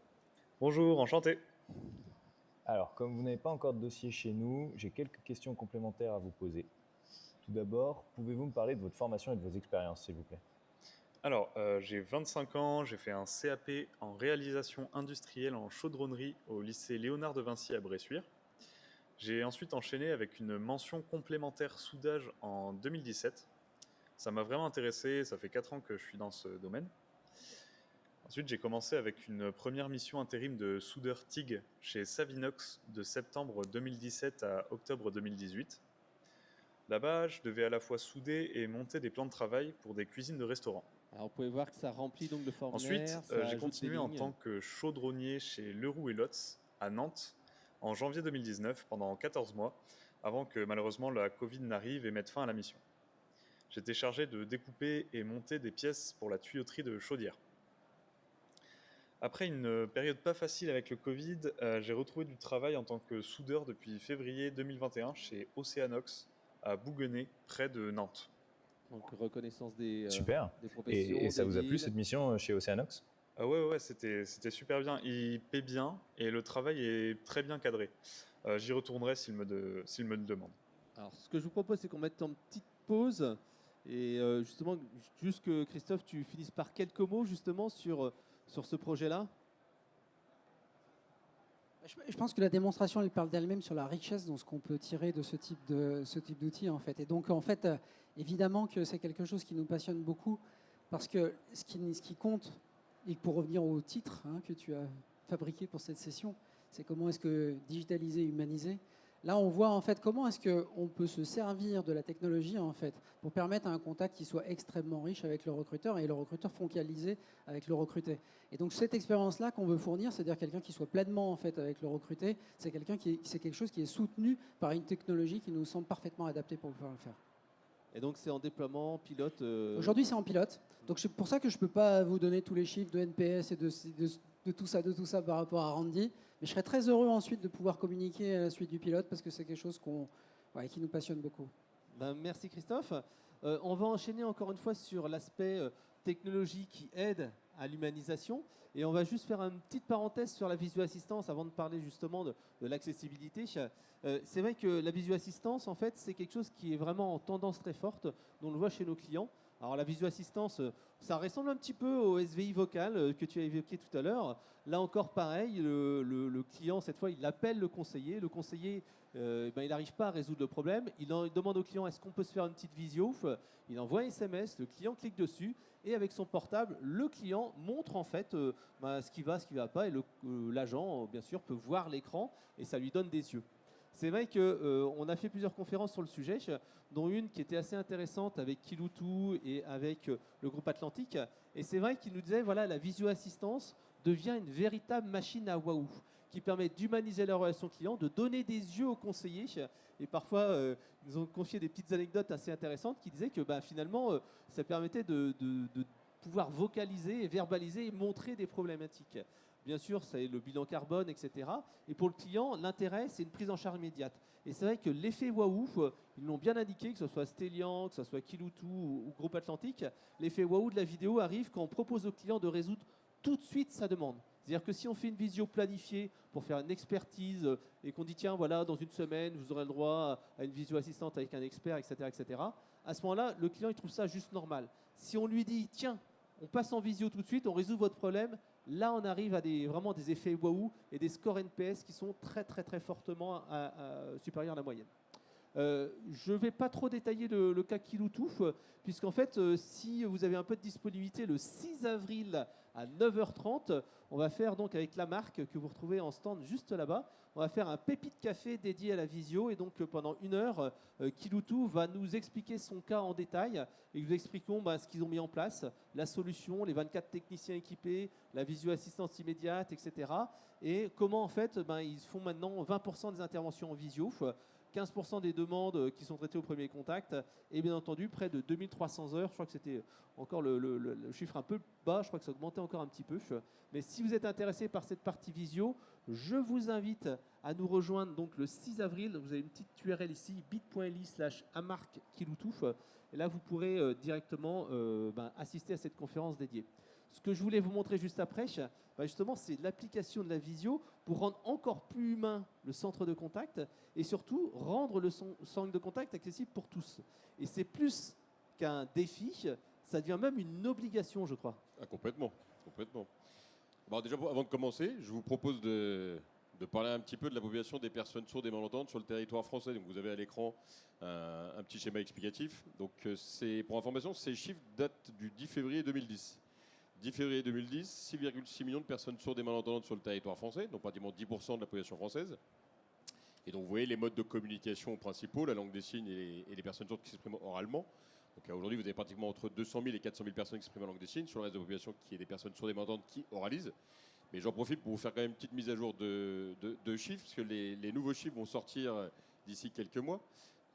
Bonjour, enchanté. Alors, comme vous n'avez pas encore de dossier chez nous, j'ai quelques questions complémentaires à vous poser. Tout d'abord, pouvez-vous me parler de votre formation et de vos expériences, s'il vous plaît? Alors, j'ai 25 ans, j'ai fait un CAP en réalisation industrielle en chaudronnerie au lycée Léonard de Vinci à Bressuire. J'ai ensuite enchaîné avec une mention complémentaire soudage en 2017. Ça m'a vraiment intéressé, ça fait 4 ans que je suis dans ce domaine. Ensuite, j'ai commencé avec une première mission intérim de soudeur TIG chez Savinox de septembre 2017 à octobre 2018. Là-bas, je devais à la fois souder et monter des plans de travail pour des cuisines de restaurants. Alors, vous pouvez voir que ça remplit donc le formulaire. Ensuite, ça j'ai ajoute continué des en lignes. tant que chaudronnier chez Leroux et Lotz à Nantes en janvier 2019 pendant 14 mois, avant que malheureusement la Covid n'arrive et mette fin à la mission. J'étais chargé de découper et monter des pièces pour la tuyauterie de chaudière. Après une période pas facile avec le Covid, j'ai retrouvé du travail en tant que soudeur depuis février 2021 chez Océanox à Bouguenais, près de Nantes. Donc, reconnaissance des Super. professions. Et ça des vous a plu villes. cette mission chez Océanox? Ah ouais, c'était super bien. Il paie bien et le travail est très bien cadré. J'y retournerai s'il me le demande. Alors, ce que je vous propose, c'est qu'on mette en petite pause et justement, juste que Christophe, tu finisses par quelques mots justement sur ce projet-là. Je pense que la démonstration, elle parle d'elle-même sur la richesse de ce qu'on peut tirer de ce type d'outil en fait. Et donc en fait, évidemment que c'est quelque chose qui nous passionne beaucoup parce que ce qui compte, et pour revenir au titre que tu as fabriqué pour cette session, c'est comment est-ce que digitaliser, humaniser. Là, on voit en fait comment est-ce qu'on peut se servir de la technologie en fait pour permettre un contact qui soit extrêmement riche avec le recruteur et le recruteur focalisé avec le recruté. Et donc cette expérience-là qu'on veut fournir, c'est-à-dire quelqu'un qui soit pleinement en fait avec le recruté, c'est quelque chose qui est soutenu par une technologie qui nous semble parfaitement adaptée pour pouvoir le faire. Et donc, c'est en déploiement pilote. Aujourd'hui, c'est en pilote. Donc c'est pour ça que je ne peux pas vous donner tous les chiffres de NPS et de tout ça par rapport à Randy. Mais je serais très heureux ensuite de pouvoir communiquer à la suite du pilote parce que c'est quelque chose qui nous passionne beaucoup. Ben, merci Christophe. On va enchaîner encore une fois sur l'aspect technologie qui aide à l'humanisation. Et on va juste faire une petite parenthèse sur la visio-assistance avant de parler justement de l'accessibilité. C'est vrai que la visio-assistance, en fait, c'est quelque chose qui est vraiment en tendance très forte, dont on le voit chez nos clients. Alors la visio-assistance, ça ressemble un petit peu au SVI vocal que tu as évoqué tout à l'heure. Là encore, pareil, le client, cette fois, il appelle le conseiller. Le conseiller, il n'arrive pas à résoudre le problème. Il demande au client, est-ce qu'on peut se faire une petite visio? Il envoie un SMS, le client clique dessus. Et avec son portable, le client montre en fait ce qui va pas. Et l'agent, bien sûr, peut voir l'écran et ça lui donne des yeux. C'est vrai qu'on a fait plusieurs conférences sur le sujet, dont une qui était assez intéressante avec Kiloutou et avec le groupe Atlantique. Et c'est vrai qu'il nous disait, voilà, la visio-assistance devient une véritable machine à waouh, qui permet d'humaniser la relation client, de donner des yeux aux conseillers. Et parfois, ils nous ont confié des petites anecdotes assez intéressantes qui disaient que finalement, ça permettait de pouvoir vocaliser, et verbaliser et montrer des problématiques. Bien sûr, c'est le bilan carbone, etc. Et pour le client, l'intérêt, c'est une prise en charge immédiate. Et c'est vrai que l'effet waouh, ils l'ont bien indiqué, que ce soit Stellian, que ce soit Kiloutou ou Groupe Atlantique, l'effet waouh de la vidéo arrive quand on propose au client de résoudre tout de suite sa demande. C'est-à-dire que si on fait une visio planifiée pour faire une expertise et qu'on dit tiens voilà dans une semaine vous aurez le droit à une visio assistante avec un expert, etc., à ce moment-là le client il trouve ça juste normal. Si on lui dit tiens on passe en visio tout de suite, on résout votre problème, là on arrive à vraiment des effets waouh et des scores NPS qui sont très très très fortement supérieurs à la moyenne. Je ne vais pas trop détailler le cas Kiloutouf, puisqu'en fait, si vous avez un peu de disponibilité, le 6 avril à 9h30, on va faire donc avec la marque que vous retrouvez en stand juste là-bas, on va faire un pépite café dédié à la visio et donc pendant 1 heure, Kiloutouf va nous expliquer son cas en détail et nous expliquons ce qu'ils ont mis en place, la solution, les 24 techniciens équipés, la visio assistance immédiate, etc. Et comment en fait ils font maintenant 20% des interventions en visio, 15% des demandes qui sont traitées au premier contact et bien entendu près de 2300 heures. Je crois que c'était encore le chiffre un peu bas, je crois que ça augmentait encore un petit peu. Mais si vous êtes intéressé par cette partie visio, je vous invite à nous rejoindre donc le 6 avril. Vous avez une petite URL ici, bit.ly/amarc-kiloutouf. Et là, vous pourrez directement assister à cette conférence dédiée. Ce que je voulais vous montrer juste après, justement, c'est l'application de la visio pour rendre encore plus humain le centre de contact et surtout rendre le centre de contact accessible pour tous. Et c'est plus qu'un défi, ça devient même une obligation, je crois. Ah, complètement. Bon, déjà, avant de commencer, je vous propose de parler un petit peu de la population des personnes sourdes et malentendantes sur le territoire français. Donc, vous avez à l'écran un petit schéma explicatif. Donc, pour information, ces chiffres datent du 10 février 2010. 10 février 2010, 6,6 millions de personnes sourdes et malentendantes sur le territoire français, donc pratiquement 10% de la population française. Et donc vous voyez les modes de communication principaux, la langue des signes et les personnes sourdes qui s'expriment oralement. Donc aujourd'hui vous avez pratiquement entre 200 000 et 400 000 personnes qui s'expriment en langue des signes, sur le reste de la population qui est des personnes sourdes et malentendantes qui oralisent. Mais j'en profite pour vous faire quand même une petite mise à jour de chiffres, parce que les nouveaux chiffres vont sortir d'ici quelques mois.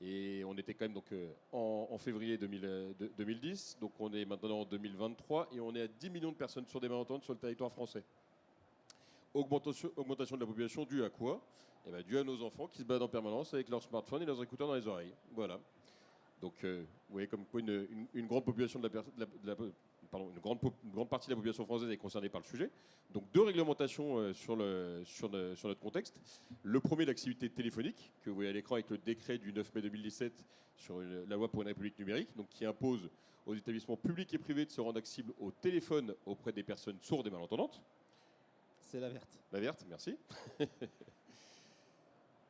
Et on était quand même donc, en février 2010, donc on est maintenant en 2023 et on est à 10 millions de personnes sourdes et malentendantes sur le territoire français. Augmentation de la population due à quoi ? Due à nos enfants qui se baladent en permanence avec leur smartphone et leurs écouteurs dans les oreilles. Voilà. Donc vous voyez comme quoi une grande population une grande partie de la population française est concernée par le sujet. Donc 2 réglementations sur notre contexte. Le premier, l'activité téléphonique, que vous voyez à l'écran avec le décret du 9 mai 2017 sur la loi pour une république numérique, donc qui impose aux établissements publics et privés de se rendre accessibles au téléphone auprès des personnes sourdes et malentendantes. C'est la verte. La verte, merci.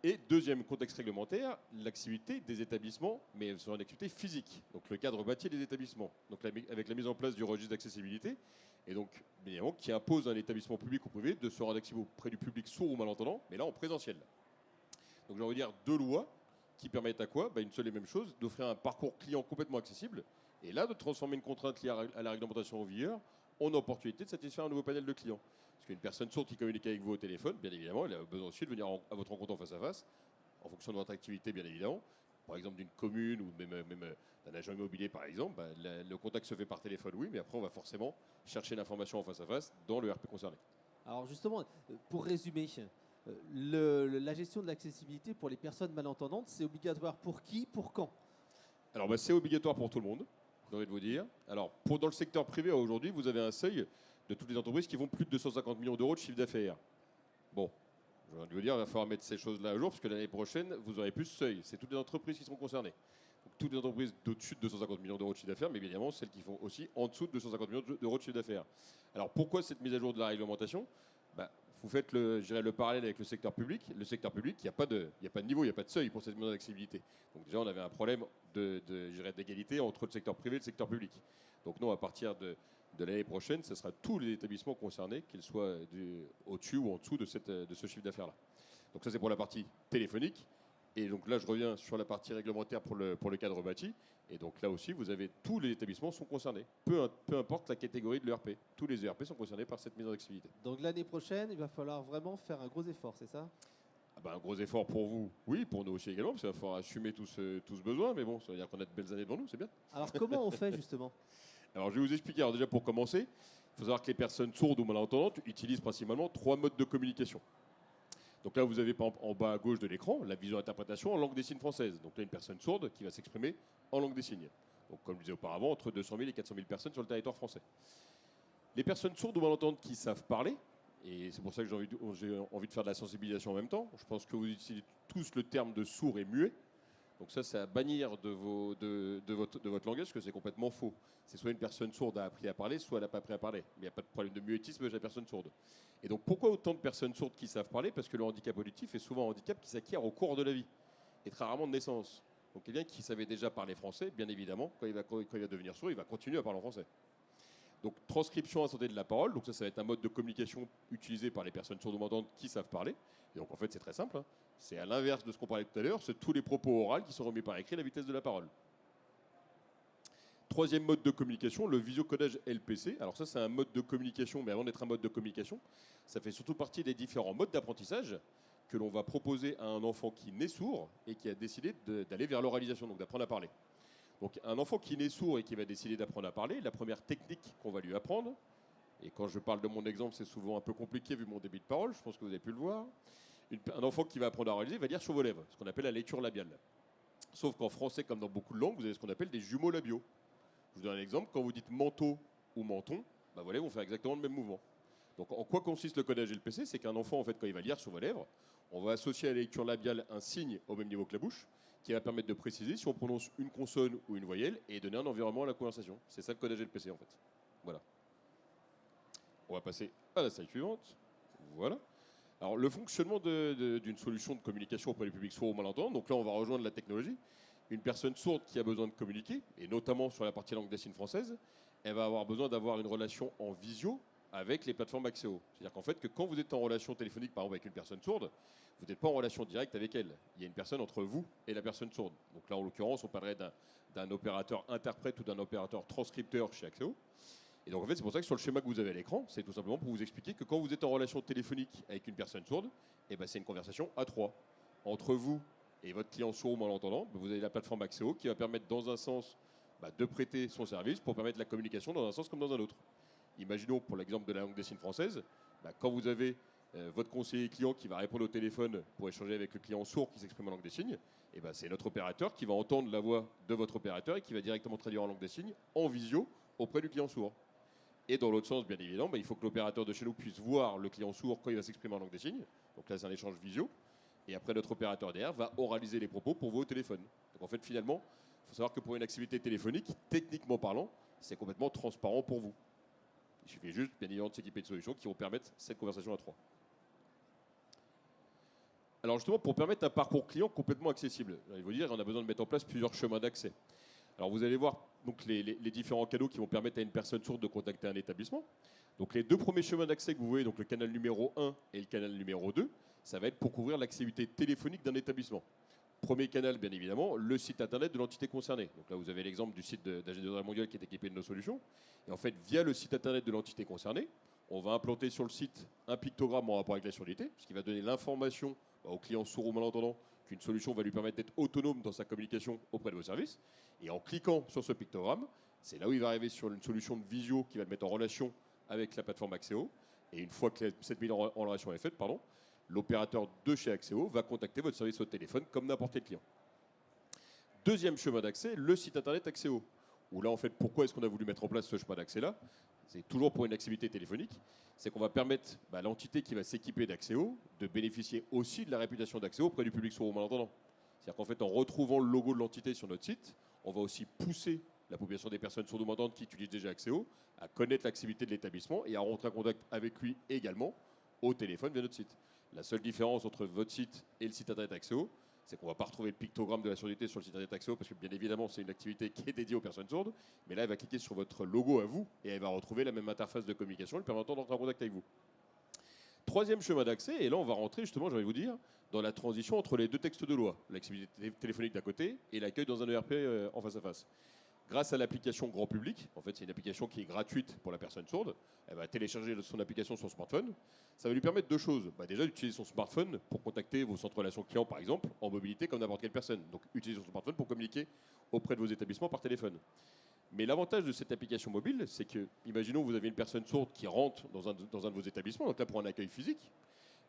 Et deuxième contexte réglementaire, l'activité des établissements, mais sur une activité physique. Donc le cadre bâti des établissements. Donc avec la mise en place du registre d'accessibilité, et donc évidemment qui impose à un établissement public ou privé de se rendre accessible auprès du public sourd ou malentendant, mais là en présentiel. Donc j'ai envie de dire 2 lois qui permettent à quoi ? Une seule et même chose, d'offrir un parcours client complètement accessible, et là de transformer une contrainte liée à la réglementation en vigueur en opportunité de satisfaire un nouveau panel de clients. Parce qu'une personne sourde qui communique avec vous au téléphone, bien évidemment, elle a besoin aussi de venir à votre rencontre en face à face, en fonction de votre activité, bien évidemment. Par exemple, d'une commune ou même d'un agent immobilier, par exemple, le contact se fait par téléphone, oui, mais après, on va forcément chercher l'information en face à face dans le RP concerné. Alors justement, pour résumer, la gestion de l'accessibilité pour les personnes malentendantes, c'est obligatoire pour qui, pour quand ? Alors, c'est obligatoire pour tout le monde, j'ai envie de vous dire. Alors, dans le secteur privé, aujourd'hui, vous avez un seuil de toutes les entreprises qui vont plus de 250 millions d'euros de chiffre d'affaires. Bon, je viens de vous dire, il va falloir mettre ces choses-là à jour, parce que l'année prochaine, vous aurez plus ce seuil. C'est toutes les entreprises qui seront concernées. Donc, toutes les entreprises d'au-dessus de 250 millions d'euros de chiffre d'affaires, mais évidemment celles qui font aussi en dessous de 250 millions d'euros de chiffre d'affaires. Alors pourquoi cette mise à jour de la réglementation ? Vous faites le parallèle avec le secteur public. Le secteur public, il n'y a pas de niveau, il n'y a pas de seuil pour cette mise d'accessibilité. Donc déjà, on avait un problème d'égalité entre le secteur privé et le secteur public. Donc non, à partir de l'année prochaine, ce sera tous les établissements concernés, qu'ils soient au-dessus ou en dessous de ce chiffre d'affaires-là. Donc ça, c'est pour la partie téléphonique. Et donc là, je reviens sur la partie réglementaire pour le cadre bâti. Et donc là aussi, vous avez tous les établissements sont concernés, peu importe la catégorie de l'ERP. Tous les ERP sont concernés par cette mise en activité. Donc l'année prochaine, il va falloir vraiment faire un gros effort, c'est ça ? Un gros effort pour vous, oui, pour nous aussi également, parce qu'il va falloir assumer tout ce besoin. Mais bon, ça veut dire qu'on a de belles années devant nous, c'est bien. Alors comment on fait justement ? Alors je vais vous expliquer. Alors déjà pour commencer, il faut savoir que les personnes sourdes ou malentendantes utilisent principalement 3 modes de communication. Donc là, vous avez par exemple en bas à gauche de l'écran la vision-interprétation en langue des signes française. Donc là, une personne sourde qui va s'exprimer en langue des signes. Donc comme je disais auparavant, entre 200 000 et 400 000 personnes sur le territoire français. Les personnes sourdes ou malentendantes qui savent parler, Et c'est pour ça que j'ai envie de faire de la sensibilisation en même temps. Je pense que vous utilisez tous le terme de sourd et muet. Donc ça, c'est à bannir de votre langage, parce que c'est complètement faux. C'est soit une personne sourde a appris à parler, soit elle n'a pas appris à parler. Mais il n'y a pas de problème de muettisme chez la personne sourde. Et donc pourquoi autant de personnes sourdes qui savent parler? Parce que le handicap auditif est souvent un handicap qui s'acquiert au cours de la vie, et très rarement de naissance. Donc quelqu'un qui savait déjà parler français, bien évidemment, quand il va devenir sourd, il va continuer à parler en français. Donc transcription assistée de la parole, donc ça va être un mode de communication utilisé par les personnes sourdes-entendantes qui savent parler. Et donc en fait c'est très simple, hein. C'est à l'inverse de ce qu'on parlait tout à l'heure, c'est tous les propos oraux qui sont remis par écrit à la vitesse de la parole. Troisième mode de communication, le visiocodage LPC. Alors ça c'est un mode de communication, mais avant d'être un mode de communication, ça fait surtout partie des différents modes d'apprentissage que l'on va proposer à un enfant qui naît sourd et qui a décidé d'aller vers l'oralisation, donc d'apprendre à parler. Donc un enfant qui naît sourd et qui va décider d'apprendre à parler, la première technique qu'on va lui apprendre, et quand je parle de mon exemple, c'est souvent un peu compliqué vu mon débit de parole, je pense que vous avez pu le voir. Un enfant qui va apprendre à oraliser va lire sur vos lèvres, ce qu'on appelle la lecture labiale. Sauf qu'en français, comme dans beaucoup de langues, vous avez ce qu'on appelle des jumeaux labiaux. Je vous donne un exemple, quand vous dites manteau ou menton, bah voilà, ils vont faire exactement le même mouvement. Donc en quoi consiste le codage LPC? C'est qu'un enfant, en fait, quand il va lire sur vos lèvres, on va associer à la lecture labiale un signe au même niveau que la bouche, qui va permettre de préciser si on prononce une consonne ou une voyelle et donner un environnement à la conversation. C'est ça le codage LPC en fait. Voilà. On va passer à la slide suivante. Voilà. Alors le fonctionnement d'une solution de communication auprès du public sourd ou malentendant. Donc là on va rejoindre la technologie. Une personne sourde qui a besoin de communiquer, et notamment sur la partie langue des signes française, elle va avoir besoin d'avoir une relation en visio avec les plateformes Axéo. C'est-à-dire qu'en fait, que quand vous êtes en relation téléphonique, par exemple, avec une personne sourde, vous n'êtes pas en relation directe avec elle. Il y a une personne entre vous et la personne sourde. Donc là, en l'occurrence, on parlerait d'un opérateur interprète ou d'un opérateur transcripteur chez Axéo. Et donc, en fait, c'est pour ça que sur le schéma que vous avez à l'écran, c'est tout simplement pour vous expliquer que quand vous êtes en relation téléphonique avec une personne sourde, eh ben, c'est une conversation à trois. Entre vous et votre client sourd ou malentendant, vous avez la plateforme Axéo qui va permettre, dans un sens, de prêter son service pour permettre la communication dans un sens comme dans un autre. Imaginons pour l'exemple de la langue des signes française, quand vous avez votre conseiller client qui va répondre au téléphone pour échanger avec le client sourd qui s'exprime en langue des signes, et c'est notre opérateur qui va entendre la voix de votre opérateur et qui va directement traduire en langue des signes en visio auprès du client sourd. Et dans l'autre sens, bien évidemment, il faut que l'opérateur de chez nous puisse voir le client sourd quand il va s'exprimer en langue des signes. Donc là, c'est un échange visio. Et après, notre opérateur derrière va oraliser les propos pour vous au téléphone. Donc en fait, finalement, il faut savoir que pour une activité téléphonique, techniquement parlant, c'est complètement transparent pour vous. Il suffit juste, bien évidemment, de s'équiper de solutions qui vont permettre cette conversation à trois. Alors justement, pour permettre un parcours client complètement accessible, je vais vous dire, on a besoin de mettre en place plusieurs chemins d'accès. Alors vous allez voir donc, les différents canaux qui vont permettre à une personne sourde de contacter un établissement. Donc les deux premiers chemins d'accès que vous voyez, donc le canal numéro 1 et le canal numéro 2, ça va être pour couvrir l'activité téléphonique d'un établissement. Premier canal, bien évidemment, le site internet de l'entité concernée. Donc là, vous avez l'exemple du site d'Agenda mondial qui est équipé de nos solutions. Et en fait, via le site internet de l'entité concernée, on va implanter sur le site un pictogramme en rapport avec la surdité, ce qui va donner l'information au client sourd ou malentendant qu'une solution va lui permettre d'être autonome dans sa communication auprès de vos services. Et en cliquant sur ce pictogramme, c'est là où il va arriver sur une solution de visio qui va le mettre en relation avec la plateforme Axéo. Et une fois que cette mise en relation est faite, l'opérateur de chez Axéo va contacter votre service au téléphone comme n'importe quel client. Deuxième chemin d'accès, le site internet Axéo. Où là, en fait, pourquoi est-ce qu'on a voulu mettre en place ce chemin d'accès-là? C'est toujours pour une activité téléphonique. C'est qu'on va permettre à l'entité qui va s'équiper d'Axéo de bénéficier aussi de la réputation d'Axéo auprès du public sourd ou malentendant. C'est-à-dire qu'en fait, en retrouvant le logo de l'entité sur notre site, on va aussi pousser la population des personnes sourdes ou malentendantes qui utilisent déjà Axéo à connaître l'activité de l'établissement et à rentrer en contact avec lui également au téléphone via notre site. La seule différence entre votre site et le site internet Axéo, c'est qu'on ne va pas retrouver le pictogramme de la surdité sur le site internet Axéo parce que bien évidemment c'est une activité qui est dédiée aux personnes sourdes, mais là elle va cliquer sur votre logo à vous et elle va retrouver la même interface de communication lui permettant d'entrer en contact avec vous. Troisième chemin d'accès, et là on va rentrer justement, j'ai envie de vous dire, dans la transition entre les deux textes de loi, l'activité téléphonique d'un côté et l'accueil dans un ERP en face à face. Grâce à l'application grand public, en fait c'est une application qui est gratuite pour la personne sourde, elle va télécharger son application sur son smartphone. Ça va lui permettre deux choses. Déjà d'utiliser son smartphone pour contacter vos centres de relations clients par exemple, en mobilité comme n'importe quelle personne. Donc utiliser son smartphone pour communiquer auprès de vos établissements par téléphone. Mais l'avantage de cette application mobile, c'est que, imaginons que vous avez une personne sourde qui rentre dans un de vos établissements, donc là pour un accueil physique,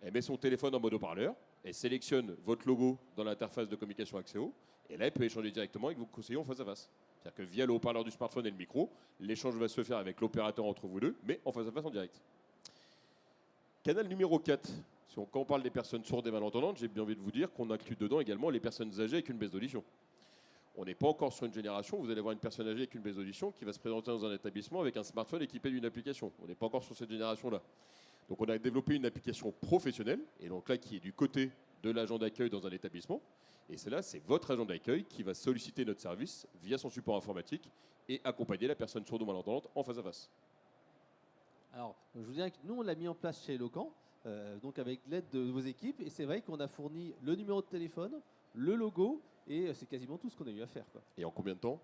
elle met son téléphone en mode haut-parleur, elle sélectionne votre logo dans l'interface de communication Axéo, et là elle peut échanger directement avec vos conseillers en face à face. C'est-à-dire que via le haut-parleur du smartphone et le micro, l'échange va se faire avec l'opérateur entre vous deux, mais en face à face en direct. canal numéro 4. Quand on parle des personnes sourdes et malentendantes, j'ai bien envie de vous dire qu'on inclut dedans également les personnes âgées avec une baisse d'audition. On n'est pas encore sur une génération où vous allez avoir une personne âgée avec une baisse d'audition qui va se présenter dans un établissement avec un smartphone équipé d'une application. On n'est pas encore sur cette génération-là. Donc on a développé une application professionnelle, et donc là qui est du côté de l'agent d'accueil dans un établissement. Et c'est là, c'est votre agent d'accueil qui va solliciter notre service via son support informatique et accompagner la personne sourde ou malentendante en face à face. Alors, je vous dirais que nous, on l'a mis en place chez Eloquent, donc avec l'aide de vos équipes. Et c'est vrai qu'on a fourni le numéro de téléphone, le logo, et c'est quasiment tout ce qu'on a eu à faire, quoi. Et en combien de temps?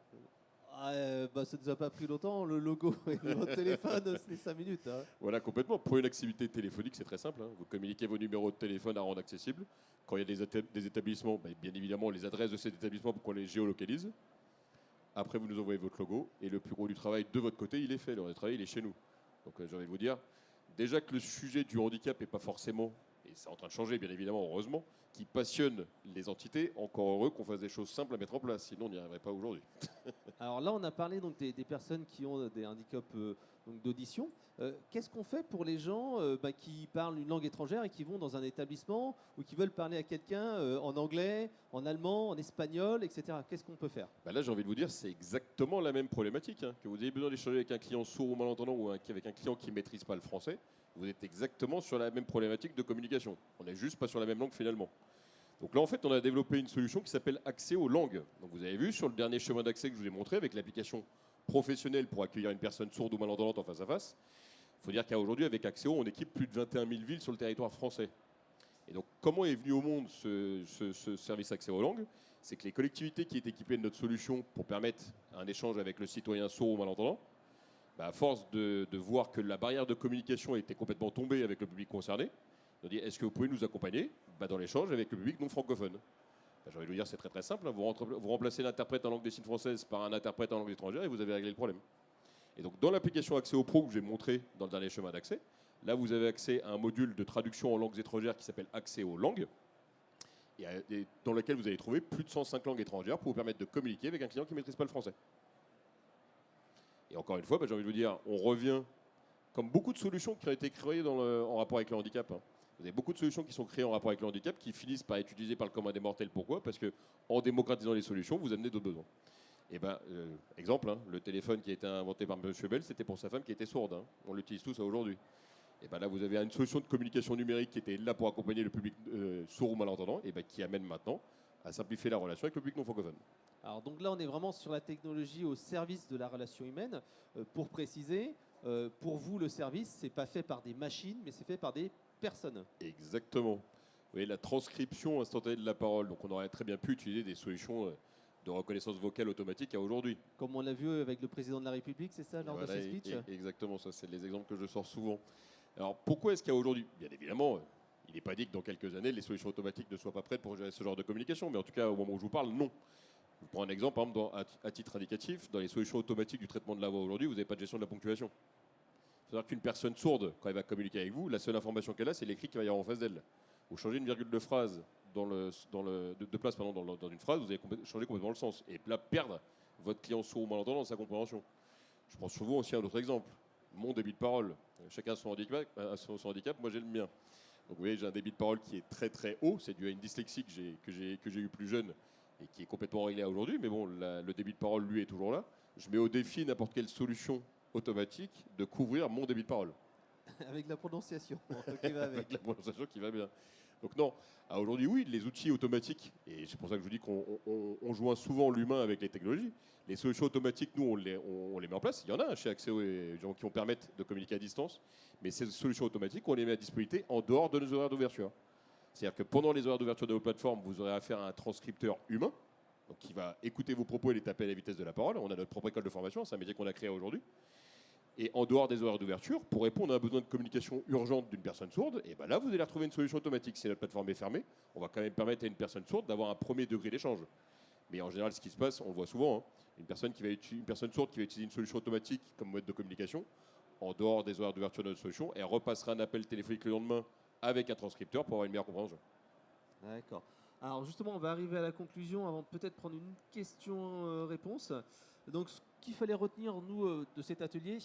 Ça ne nous a pas pris longtemps. Le logo et le numéro de téléphone, c'est 5 minutes. Hein. Voilà, complètement. Pour une activité téléphonique, c'est très simple. Hein. Vous communiquez vos numéros de téléphone à rendre accessibles. Quand il y a des établissements, bien évidemment, les adresses de ces établissements pour qu'on les géolocalise. Après, vous nous envoyez votre logo et le plus gros du travail de votre côté, il est fait. Le reste du travail, il est chez nous. Donc, j'ai envie de vous dire, déjà que le sujet du handicap n'est pas forcément, et c'est en train de changer, bien évidemment, heureusement, qui passionne les entités, encore heureux qu'on fasse des choses simples à mettre en place. Sinon, on n'y arriverait pas aujourd'hui. Alors là, on a parlé donc des personnes qui ont des handicaps donc d'audition. Qu'est-ce qu'on fait pour les gens qui parlent une langue étrangère et qui vont dans un établissement ou qui veulent parler à quelqu'un en anglais, en allemand, en espagnol, etc. Qu'est-ce qu'on peut faire? Là, j'ai envie de vous dire, c'est exactement la même problématique. Hein. Que vous ayez besoin d'échanger avec un client sourd ou malentendant ou avec un client qui ne maîtrise pas le français, vous êtes exactement sur la même problématique de communication. On n'est juste pas sur la même langue finalement. Donc là, en fait, on a développé une solution qui s'appelle Accès aux langues. Donc vous avez vu sur le dernier chemin d'accès que je vous ai montré avec l'application professionnelle pour accueillir une personne sourde ou malentendante en face à face. Il faut dire qu'aujourd'hui, avec Accéo, on équipe plus de 21 000 villes sur le territoire français. Et donc, comment est venu au monde ce service Accès aux langues? C'est que les collectivités qui étaient équipées de notre solution pour permettre un échange avec le citoyen sourd ou malentendant, à force de voir que la barrière de communication était complètement tombée avec le public concerné, on a dit, est-ce que vous pouvez nous accompagner dans l'échange avec le public non francophone? J'ai envie de vous dire, c'est très très simple. Vous remplacez l'interprète en langue des signes française par un interprète en langue étrangère et vous avez réglé le problème. Et donc, dans l'application Accéo Pro que j'ai montré dans le dernier chemin d'accès, là, vous avez accès à un module de traduction en langues étrangères qui s'appelle Accès aux langues, et dans lequel vous allez trouver plus de 105 langues étrangères pour vous permettre de communiquer avec un client qui ne maîtrise pas le français. Et encore une fois, j'ai envie de vous dire, on revient, comme beaucoup de solutions qui ont été créées en rapport avec le handicap. Hein. Vous avez beaucoup de solutions qui sont créées en rapport avec le handicap qui finissent par être utilisées par le commun des mortels. Pourquoi? Parce qu'en démocratisant les solutions, vous amenez d'autres besoins. Et exemple, hein, le téléphone qui a été inventé par M. Bell, c'était pour sa femme qui était sourde. Hein. On l'utilise tous aujourd'hui. Et là, vous avez une solution de communication numérique qui était là pour accompagner le public sourd ou malentendant, et qui amène maintenant à simplifier la relation avec le public non francophone. Alors donc là, on est vraiment sur la technologie au service de la relation humaine. Pour préciser, pour vous, le service, c'est pas fait par des machines, mais c'est fait par des personnes. Exactement. Vous voyez, la transcription instantanée de la parole. Donc on aurait très bien pu utiliser des solutions de reconnaissance vocale automatique à aujourd'hui. Comme on l'a vu avec le président de la République, c'est ça, lors de ses speeches? Exactement, ça c'est les exemples que je sors souvent. Alors pourquoi est-ce qu'il y a aujourd'hui? Bien évidemment, il n'est pas dit que dans quelques années, les solutions automatiques ne soient pas prêtes pour gérer ce genre de communication, mais en tout cas, au moment où je vous parle, non. Je vous prends un exemple, par exemple, à titre indicatif, dans les solutions automatiques du traitement de la voix aujourd'hui, vous n'avez pas de gestion de la ponctuation. Il faut savoir qu'une personne sourde, quand elle va communiquer avec vous, la seule information qu'elle a, c'est l'écrit qui va y avoir en face d'elle. Vous changez une virgule de phrase de place dans une phrase, vous allez changer complètement le sens. Et là, perdre votre client sourd ou malentendant dans sa compréhension. Je prends souvent aussi un autre exemple. Mon débit de parole. Chacun a son handicap, moi j'ai le mien. Donc vous voyez, j'ai un débit de parole qui est très très haut. C'est dû à une dyslexie que j'ai eu plus jeune et qui est complètement réglée aujourd'hui. Mais bon, le débit de parole, lui, est toujours là. Je mets au défi n'importe quelle solution automatique de couvrir mon débit de parole. Avec la prononciation qui va avec. Avec la prononciation qui va bien. Donc non, aujourd'hui oui, les outils automatiques, et c'est pour ça que je vous dis qu'on joint souvent l'humain avec les technologies, les solutions automatiques, nous on les met en place, il y en a chez Accéo et gens qui vont permettre de communiquer à distance, mais ces solutions automatiques, on les met à disponibilité en dehors de nos horaires d'ouverture. C'est-à-dire que pendant les horaires d'ouverture de vos plateformes, vous aurez affaire à un transcripteur humain, donc qui va écouter vos propos et les taper à la vitesse de la parole. On a notre propre école de formation, c'est un métier qu'on a créé aujourd'hui. Et en dehors des horaires d'ouverture, pour répondre à un besoin de communication urgente d'une personne sourde, et là, vous allez retrouver une solution automatique. Si notre plateforme est fermée, on va quand même permettre à une personne sourde d'avoir un premier degré d'échange. Mais en général, ce qui se passe, on le voit souvent, hein, une personne sourde qui va utiliser une solution automatique comme mode de communication, en dehors des horaires d'ouverture de notre solution, elle repassera un appel téléphonique le lendemain avec un transcripteur pour avoir une meilleure compréhension. D'accord. Alors justement, on va arriver à la conclusion avant de peut-être prendre une question-réponse. Donc, ce qu'il fallait retenir, nous, de cet atelier,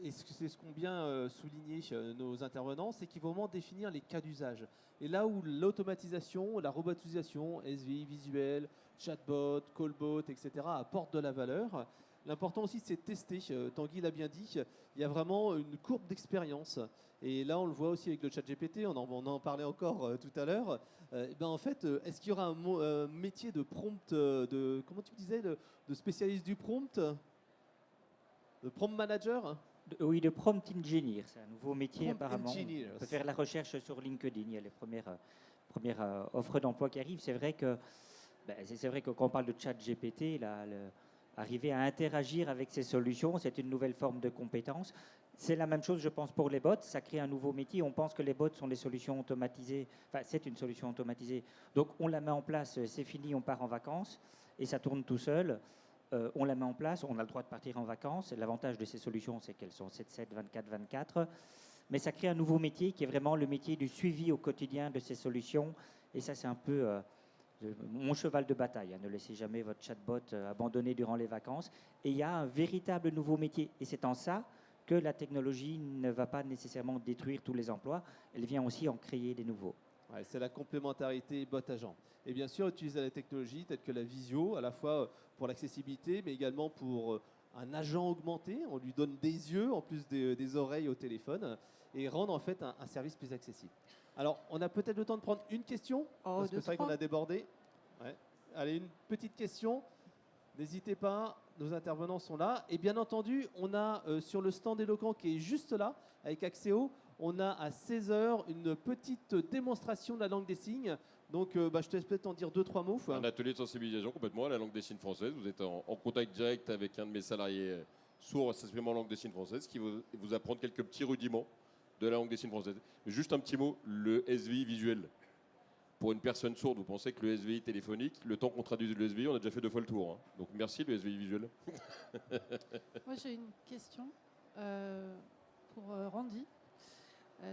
et c'est ce qu'ont bien souligné nos intervenants, c'est qu'il faut vraiment définir les cas d'usage. Et là où l'automatisation, la robotisation, SVI visuel, chatbot, callbot, etc. apportent de la valeur, l'important aussi c'est de tester. Tanguy l'a bien dit, il y a vraiment une courbe d'expérience. Et là on le voit aussi avec le chat GPT, on en parlait encore tout à l'heure. En fait, est-ce qu'il y aura un métier de prompt, comment tu disais, de spécialiste du prompt, de prompt manager? Oui, de prompt engineer, c'est un nouveau métier Prompt apparemment. engineer. On peut faire la recherche sur LinkedIn, il y a les premières offres d'emploi qui arrivent. C'est vrai que quand on parle de chat GPT, arriver à interagir avec ces solutions, c'est une nouvelle forme de compétence. C'est la même chose, je pense, pour les bots. Ça crée un nouveau métier. On pense que les bots sont des solutions automatisées. Enfin, c'est une solution automatisée. Donc, on la met en place, c'est fini, on part en vacances et ça tourne tout seul. On la met en place, on a le droit de partir en vacances. L'avantage de ces solutions, c'est qu'elles sont 7/7, 24/24. Mais ça crée un nouveau métier qui est vraiment le métier du suivi au quotidien de ces solutions. Et ça, c'est un peu mon cheval de bataille. Ne laissez jamais votre chatbot abandonné durant les vacances. Et il y a un véritable nouveau métier. Et c'est en ça que la technologie ne va pas nécessairement détruire tous les emplois. Elle vient aussi en créer des nouveaux. Ouais, c'est la complémentarité bot-agent. Et bien sûr, utiliser la technologie telle que la visio, à la fois pour l'accessibilité, mais également pour un agent augmenté. On lui donne des yeux en plus des oreilles au téléphone et rendre en fait un service plus accessible. Alors, on a peut-être le temps de prendre une question, parce que c'est vrai qu'on a débordé. Ouais. Allez, une petite question. N'hésitez pas, nos intervenants sont là. Et bien entendu, on a sur le stand éloquent qui est juste là, avec Axéo, on a à 16h une petite démonstration de la langue des signes. Donc, je te laisse peut-être en dire 2-3 mots. Un atelier de sensibilisation complètement à la langue des signes française. Vous êtes en contact direct avec un de mes salariés sourds s'exprimant en langue des signes française qui va vous apprendre quelques petits rudiments de la langue des signes française. Juste un petit mot, le SVI visuel. Pour une personne sourde, vous pensez que le SVI téléphonique, le temps qu'on traduise le SVI, on a déjà fait 2 fois le tour. Donc merci le SVI visuel. Moi j'ai une question pour Randy.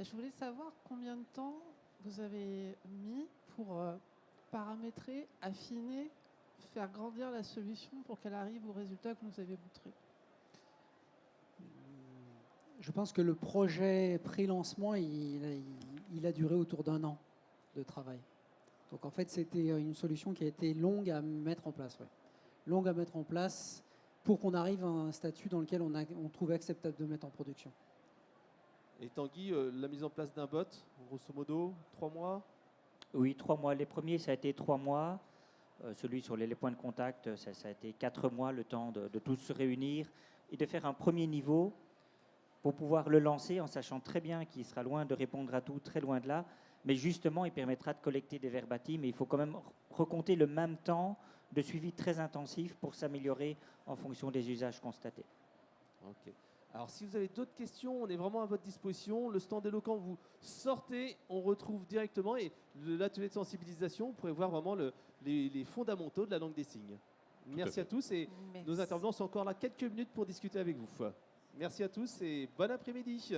Je voulais savoir combien de temps vous avez mis pour paramétrer, affiner, faire grandir la solution pour qu'elle arrive au résultat que vous avez montré. Je pense que le projet pré-lancement, il a duré autour d'1 an de travail. Donc en fait, c'était une solution qui a été longue à mettre en place. Ouais. Longue à mettre en place pour qu'on arrive à un statut dans lequel on trouve acceptable de mettre en production. Et Tanguy, la mise en place d'un bot, grosso modo, 3 mois? Oui, 3 mois. Les premiers, ça a été 3 mois. Celui sur les points de contact, ça a été 4 mois, le temps de tous se réunir et de faire un premier niveau pour pouvoir le lancer en sachant très bien qu'il sera loin de répondre à tout, très loin de là. Mais justement, il permettra de collecter des verbatim. Mais il faut quand même recompter le même temps de suivi très intensif pour s'améliorer en fonction des usages constatés. Ok. Alors, si vous avez d'autres questions, on est vraiment à votre disposition. Le stand éloquent, vous sortez, on retrouve directement. Et l'atelier de sensibilisation, vous pourrez voir vraiment les fondamentaux de la langue des signes. Merci à tous. Et nos intervenants sont encore là quelques minutes pour discuter avec vous. Merci à tous et bon après-midi.